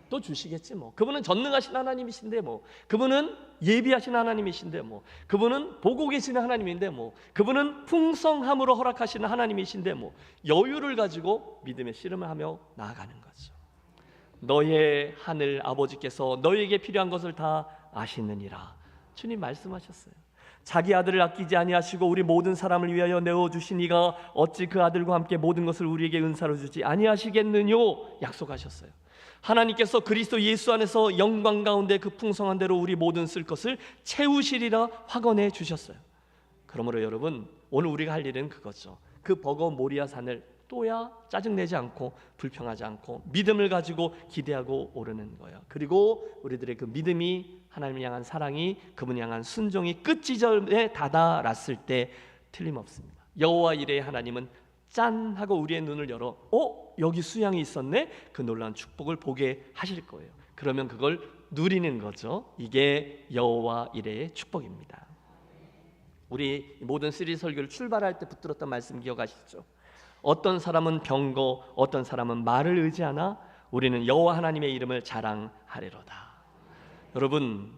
또 주시겠지 뭐. 그분은 전능하신 하나님이신데 뭐. 그분은 예비하신 하나님이신데 뭐. 그분은 보고 계시는 하나님인데 뭐. 그분은 풍성함으로 허락하시는 하나님이신데 뭐. 여유를 가지고 믿음의 씨름을 하며 나아가는 거죠. 너의 하늘 아버지께서 너에게 필요한 것을 다 아시느니라. 주님 말씀하셨어요. 자기 아들을 아끼지 아니하시고 우리 모든 사람을 위하여 내어 주신 이가 어찌 그 아들과 함께 모든 것을 우리에게 은사로 주지 아니하시겠느뇨 약속하셨어요. 하나님께서 그리스도 예수 안에서 영광 가운데 그 풍성한 대로 우리 모든 쓸 것을 채우시리라 확언해 주셨어요. 그러므로 여러분, 오늘 우리가 할 일은 그거죠. 그 버거운 모리아 산을 또야 짜증내지 않고 불평하지 않고 믿음을 가지고 기대하고 오르는 거예요. 그리고 우리들의 그 믿음이, 하나님을 향한 사랑이, 그분 향한 순종이 끝지점에 다다랐을 때 틀림없습니다. 여호와 이레의 하나님은 짠 하고 우리의 눈을 열어 여기 수양이 있었네? 그 놀라운 축복을 보게 하실 거예요. 그러면 그걸 누리는 거죠. 이게 여호와 이레의 축복입니다. 우리 모든 시리 설교를 출발할 때 붙들었던 말씀 기억하시죠? 어떤 사람은 병거, 어떤 사람은 말을 의지하나 우리는 여호와 하나님의 이름을 자랑하리로다. 여러분,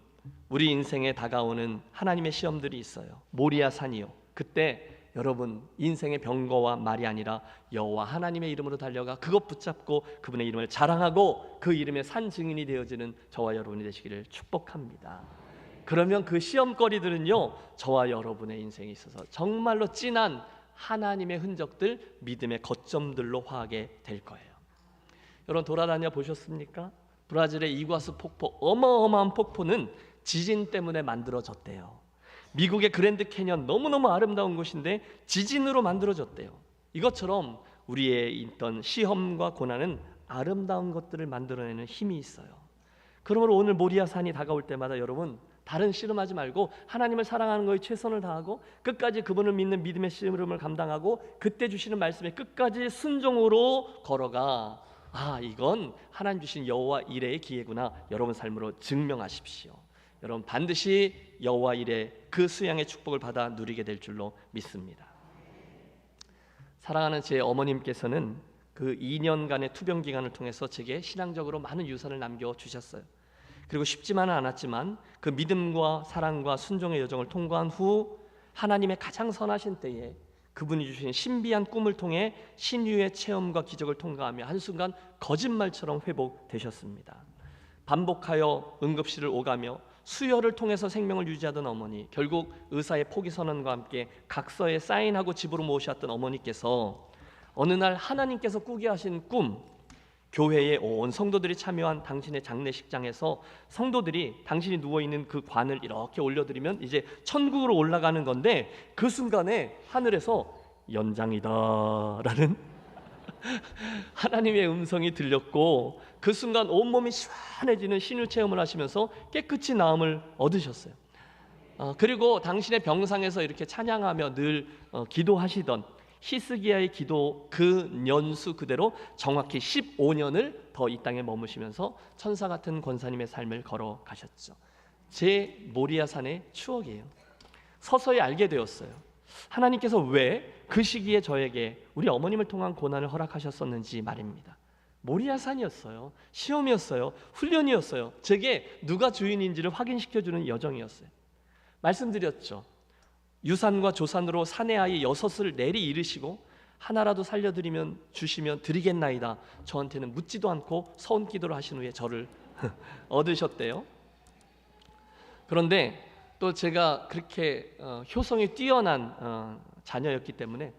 우리 인생에 다가오는 하나님의 시험들이 있어요. 모리아 산이요. 그때 여러분, 인생의 병거와 말이 아니라 여호와 하나님의 이름으로 달려가 그것 붙잡고 그분의 이름을 자랑하고 그 이름의 산 증인이 되어지는 저와 여러분이 되시기를 축복합니다. 그러면 그 시험거리들은요, 저와 여러분의 인생에 있어서 정말로 진한 하나님의 흔적들, 믿음의 거점들로 화하게 될 거예요. 여러분, 돌아다녀 보셨습니까? 브라질의 이과수 폭포, 어마어마한 폭포는 지진 때문에 만들어졌대요. 미국의 그랜드 캐년, 너무너무 아름다운 곳인데 지진으로 만들어졌대요. 이것처럼 우리의 있던 시험과 고난은 아름다운 것들을 만들어내는 힘이 있어요. 그러므로 오늘 모리아 산이 다가올 때마다 여러분, 다른 씨름하지 말고 하나님을 사랑하는 것에 최선을 다하고 끝까지 그분을 믿는 믿음의 씨름을 감당하고 그때 주시는 말씀에 끝까지 순종으로 걸어가, 이건 하나님 주신 여호와 이레의 기회구나, 여러분 삶으로 증명하십시오. 여러분, 반드시 여호와 이레 그 수양의 축복을 받아 누리게 될 줄로 믿습니다. 사랑하는 제 어머님께서는 그 2년간의 투병 기간을 통해서 제게 신앙적으로 많은 유산을 남겨주셨어요. 그리고 쉽지만은 않았지만 그 믿음과 사랑과 순종의 여정을 통과한 후 하나님의 가장 선하신 때에 그분이 주신 신비한 꿈을 통해 신유의 체험과 기적을 통과하며 한순간 거짓말처럼 회복되셨습니다. 반복하여 응급실을 오가며 수혈을 통해서 생명을 유지하던 어머니, 결국 의사의 포기 선언과 함께 각서에 사인하고 집으로 모셨던 어머니께서 어느 날 하나님께서 꾸게 하신 꿈, 교회에 온 성도들이 참여한 당신의 장례식장에서 성도들이 당신이 누워있는 그 관을 이렇게 올려드리면 이제 천국으로 올라가는 건데, 그 순간에 하늘에서 연장이다 라는 하나님의 음성이 들렸고 그 순간 온몸이 시원해지는 신유 체험을 하시면서 깨끗이 나음을 얻으셨어요. 그리고 당신의 병상에서 이렇게 찬양하며 늘 기도하시던 히스기야의 기도 그 년수 그대로 정확히 15년을 더 이 땅에 머무시면서 천사 같은 권사님의 삶을 걸어가셨죠. 제 모리아산의 추억이에요. 서서히 알게 되었어요. 하나님께서 왜 그 시기에 저에게 우리 어머님을 통한 고난을 허락하셨었는지 말입니다. 모리아산이었어요. 시험이었어요. 훈련이었어요. 제게 누가 주인인지를 확인시켜주는 여정이었어요. 말씀드렸죠. 유산과 조산으로 사내 아이 6을 내리 이르시고 하나라도 살려드리면 주시면 드리겠나이다. 저한테는 묻지도 않고 서운 기도를 하신 후에 저를 얻으셨대요. 그런데 또 제가 그렇게 효성이 뛰어난 자녀였기 때문에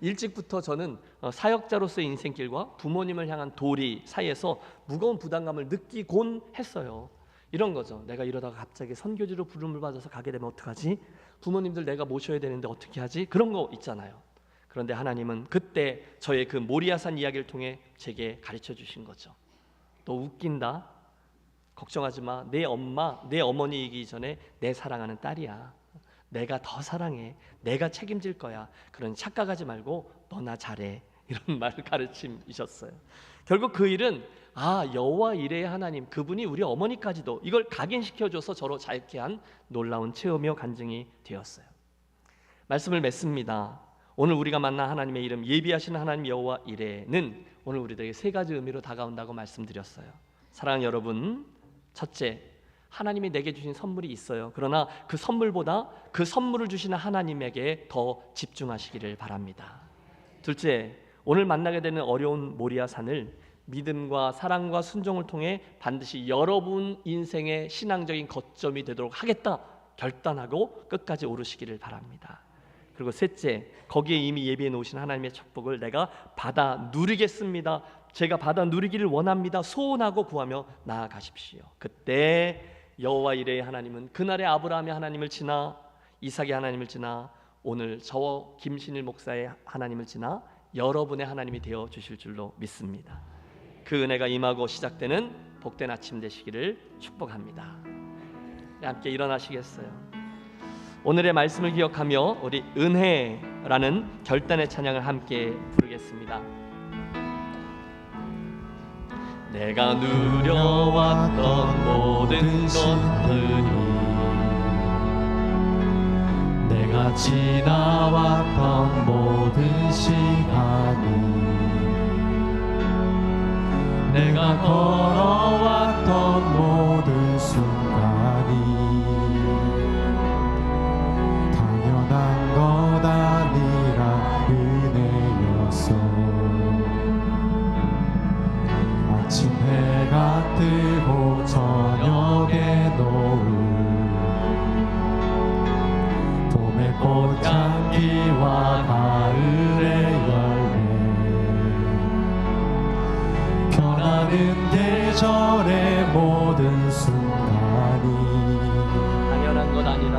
일찍부터 저는 사역자로서의 인생길과 부모님을 향한 도리 사이에서 무거운 부담감을 느끼곤 했어요. 이런 거죠. 내가 이러다가 갑자기 선교지로 부름을 받아서 가게 되면 어떡하지? 부모님들 내가 모셔야 되는데 어떻게 하지? 그런 거 있잖아요. 그런데 하나님은 그때 저의 그 모리아산 이야기를 통해 제게 가르쳐 주신 거죠. 너 웃긴다. 걱정하지 마. 내 엄마, 내 어머니이기 전에 내 사랑하는 딸이야. 내가 더 사랑해. 내가 책임질 거야. 그러니 착각하지 말고 너나 잘해. 이런 말 가르침이셨어요. 결국 그 일은 여호와 이레의 하나님, 그분이 우리 어머니까지도 이걸 각인시켜줘서 저로 자유케 한 놀라운 체험이요 간증이 되었어요. 말씀을 맺습니다. 오늘 우리가 만난 하나님의 이름, 예비하시는 하나님 여호와 이레는 오늘 우리들에게 3가지 의미로 다가온다고 말씀드렸어요. 사랑하는 여러분, 첫째, 하나님이 내게 주신 선물이 있어요. 그러나 그 선물보다 그 선물을 주시는 하나님에게 더 집중하시기를 바랍니다. 둘째, 오늘 만나게 되는 어려운 모리아산을 믿음과 사랑과 순종을 통해 반드시 여러분 인생의 신앙적인 거점이 되도록 하겠다. 결단하고 끝까지 오르시기를 바랍니다. 그리고 셋째, 거기에 이미 예비해 놓으신 하나님의 축복을 내가 받아 누리겠습니다. 제가 받아 누리기를 원합니다. 소원하고 구하며 나아가십시오. 그때 여호와 이레의 하나님은 그날의 아브라함의 하나님을 지나 이삭의 하나님을 지나 오늘 저와 김신일 목사의 하나님을 지나 여러분의 하나님이 되어 주실 줄로 믿습니다. 그 은혜가 임하고 시작되는 복된 아침 되시기를 축복합니다. 함께 일어나시겠어요? 오늘의 말씀을 기억하며 우리 은혜라는 결단의 찬양을 함께 부르겠습니다. 내가 누려왔던 모든 것들이 내가 지나왔던 모든 시간이 내가 걸어왔던 모든 순간이 당연한 것 아니라 은혜였어. 아침 해가 뜨고 저녁에 노을 봄의 꽃향기와 가을의 열매 변하는 계절의 모든 순간이 당연한 것 아니라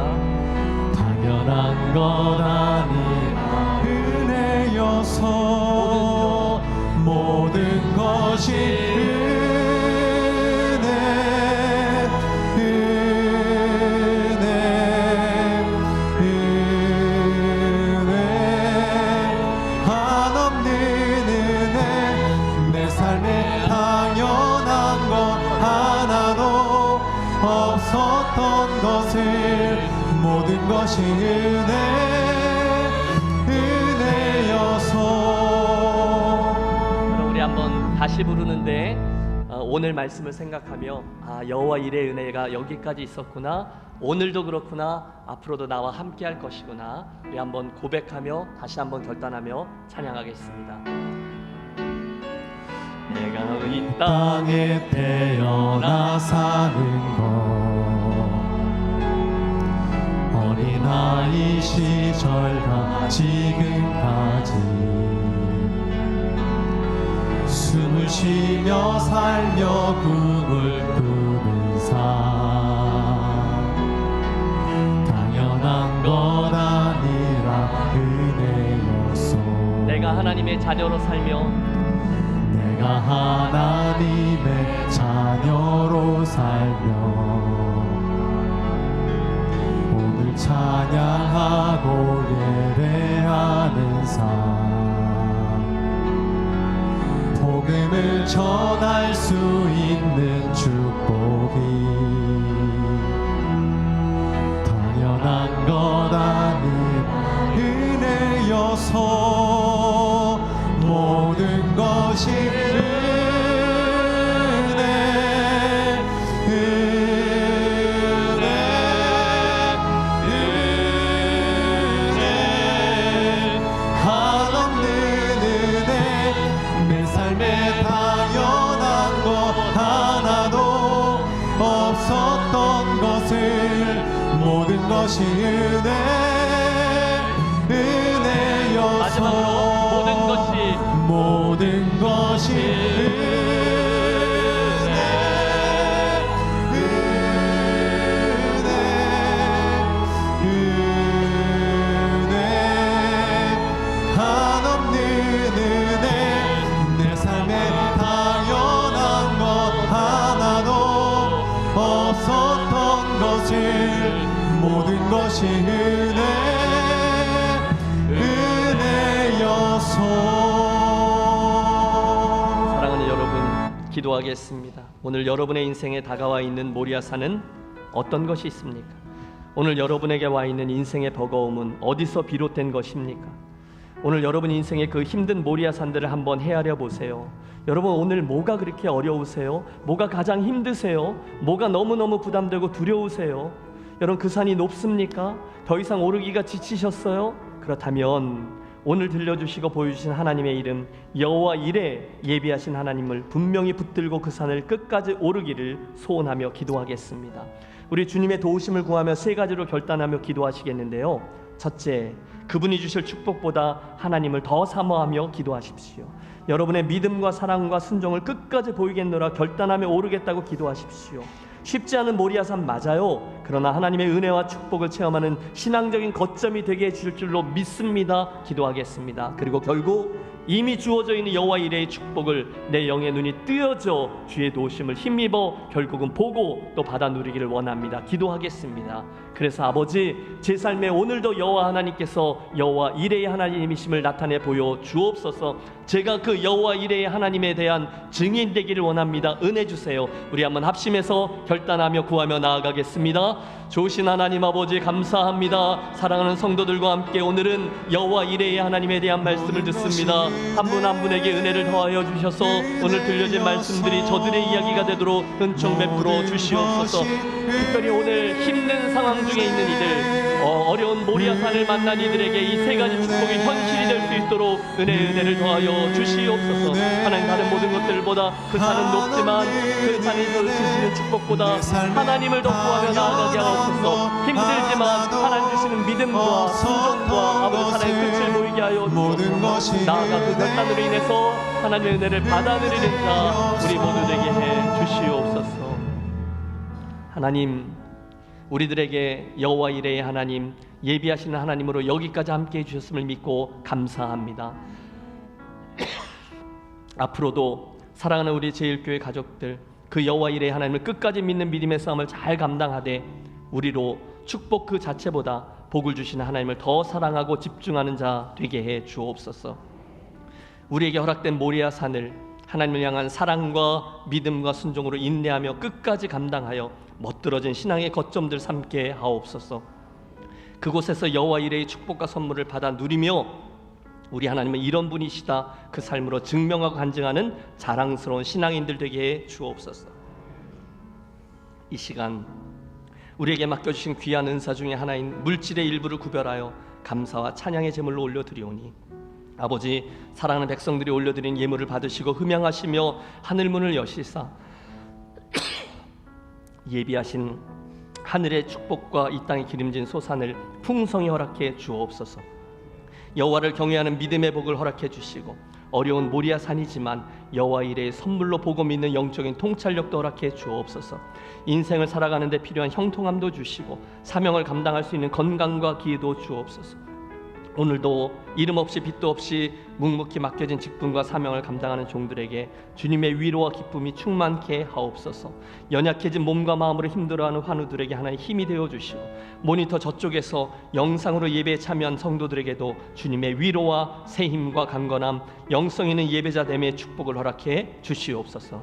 은혜여서 모든 것이 은혜 한없는 은혜 내 삶에 당연한 것 하나도 없었던 것을 모든 것이 은혜여서. 그럼 우리 한번 다시 부르는데 오늘 말씀을 생각하며 여호와 이레의 은혜가 여기까지 있었구나, 오늘도 그렇구나, 앞으로도 나와 함께 할 것이구나, 우리 한번 고백하며 다시 한번 결단하며 찬양하겠습니다. 내가 이 땅에 태어나 사는 것 어린아이 시절과 지금까지 숨을 쉬며 살며 꿈을 꾸는 삶 당연한 것 아니라 은혜였어. 내가 하나님의 자녀로 살며 내가 하나님의 자녀로 살며 오늘 찬양하고 예배하는 삶 복음을 전할 수 있는 축복이 당연한 것 아니라 은혜여서 모든 것이 은혜 한없는 은혜 내 삶에 당연한 것 하나도 없었던 것을 모든 것이 은혜여서 모든 것이 은혜 한없는 은혜 내 삶에 당연한 것 하나도 없었던 것을 모든 것이 은혜여서. 사랑하는 여러분, 기도하겠습니다. 오늘 여러분의 인생에 다가와 있는 모리아산은 어떤 것이 있습니까? 오늘 여러분에게 와 있는 인생의 버거움은 어디서 비롯된 것입니까? 오늘 여러분 인생의 그 힘든 모리아산들을 한번 헤아려 보세요. 여러분, 오늘 뭐가 그렇게 어려우세요? 뭐가 가장 힘드세요? 뭐가 너무너무 부담되고 두려우세요? 여러분, 그 산이 높습니까? 더 이상 오르기가 지치셨어요? 그렇다면 오늘 들려주시고 보여주신 하나님의 이름 여호와 이레 예비하신 하나님을 분명히 붙들고 그 산을 끝까지 오르기를 소원하며 기도하겠습니다. 우리 주님의 도우심을 구하며 세 가지로 결단하며 기도하시겠는데요. 첫째, 그분이 주실 축복보다 하나님을 더 사모하며 기도하십시오. 여러분의 믿음과 사랑과 순종을 끝까지 보이겠노라 결단하며 오르겠다고 기도하십시오. 쉽지 않은 모리아산 맞아요. 그러나 하나님의 은혜와 축복을 체험하는 신앙적인 거점이 되게 해주실 줄로 믿습니다. 기도하겠습니다. 그리고 결국 이미 주어져 있는 여호와 이레의 축복을 내 영의 눈이 뜨여져 주의 도우심을 힘입어 결국은 보고 또 받아 누리기를 원합니다. 기도하겠습니다. 그래서 아버지, 제 삶에 오늘도 여호와 하나님께서 여호와 이레의 하나님이심을 나타내 보여 주옵소서. 제가 그 여호와 이레의 하나님에 대한 증인 되기를 원합니다. 은혜 주세요. 우리 한번 합심해서 결단하며 구하며 나아가겠습니다. 좋으신 하나님 아버지 감사합니다. 사랑하는 성도들과 함께 오늘은 여호와 이레의 하나님에 대한 말씀을 듣습니다. 한 분 한 분에게 은혜를 더하여 주셔서 오늘 들려진 말씀들이 저들의 이야기가 되도록 은총 베풀어 주시옵소서. 특별히 오늘 힘든 상황 중에 있는 이들, 어려운 모리아산을 만난 이들에게 이 세 가지 축복이 현실이 될 수 있도록 은혜를 더하여 주시옵소서. 하나님, 다른 모든 것들보다 그 산은 높지만 그 산에서 주시는 축복보다 하나님을 더 구하며 나아가게 하옵소서. 힘들지만 하나님 주시는 믿음과 순종과 아버지 하나님의 끝을 보이게 하여 주옵소서. 나아가 그 결단으로 인해서 하나님의 은혜를 받아 누리는 자 우리 모두 되게 해 주시옵소서. 하나님, 우리들에게 여호와 이레의 하나님, 예비하시는 하나님으로 여기까지 함께 해주셨음을 믿고 감사합니다. 앞으로도 사랑하는 우리 제1교회 가족들, 그 여호와 이레의 하나님을 끝까지 믿는 믿음의 싸움을 잘 감당하되 우리로 축복 그 자체보다 복을 주시는 하나님을 더 사랑하고 집중하는 자 되게 해 주옵소서. 우리에게 허락된 모리아 산을 하나님을 향한 사랑과 믿음과 순종으로 인내하며 끝까지 감당하여 멋들어진 신앙의 거점들 삼게 하옵소서. 그곳에서 여호와 이레의 축복과 선물을 받아 누리며 우리 하나님은 이런 분이시다 그 삶으로 증명하고 간증하는 자랑스러운 신앙인들 되게 해 주옵소서. 이 시간 우리에게 맡겨주신 귀한 은사 중에 하나인 물질의 일부를 구별하여 감사와 찬양의 제물로 올려드리오니 아버지, 사랑하는 백성들이 올려드린 예물을 받으시고 흠양하시며 하늘문을 여시사 예비하신 하늘의 축복과 이 땅에 기름진 소산을 풍성히 허락해 주옵소서. 여호와를 경외하는 믿음의 복을 허락해 주시고 어려운 모리아 산이지만 여호와 이레의 선물로 보고 믿는 영적인 통찰력도 허락해 주옵소서. 인생을 살아가는 데 필요한 형통함도 주시고 사명을 감당할 수 있는 건강과 기회도 주옵소서. 오늘도 이름 없이 빚도 없이 묵묵히 맡겨진 직분과 사명을 감당하는 종들에게 주님의 위로와 기쁨이 충만케 하옵소서. 연약해진 몸과 마음으로 힘들어하는 환우들에게 하나의 힘이 되어 주시고 모니터 저쪽에서 영상으로 예배에 참여한 성도들에게도 주님의 위로와 새 힘과 강건함, 영성 있는 예배자됨의 축복을 허락해 주시옵소서.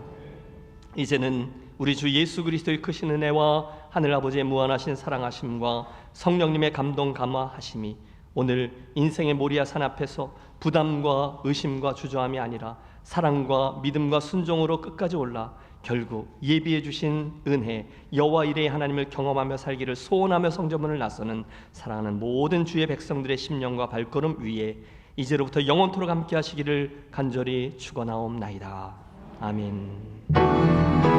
이제는 우리 주 예수 그리스도의 크신 은혜와 하늘아버지의 무한하신 사랑하심과 성령님의 감동 감화하심이 오늘 인생의 모리아 산 앞에서 부담과 의심과 주저함이 아니라 사랑과 믿음과 순종으로 끝까지 올라 결국 예비해 주신 은혜 여호와 이레의 하나님을 경험하며 살기를 소원하며 성전문을 나서는 사랑하는 모든 주의 백성들의 심령과 발걸음 위에 이제로부터 영원토록 함께 하시기를 간절히 축원하옵나이다. 아멘.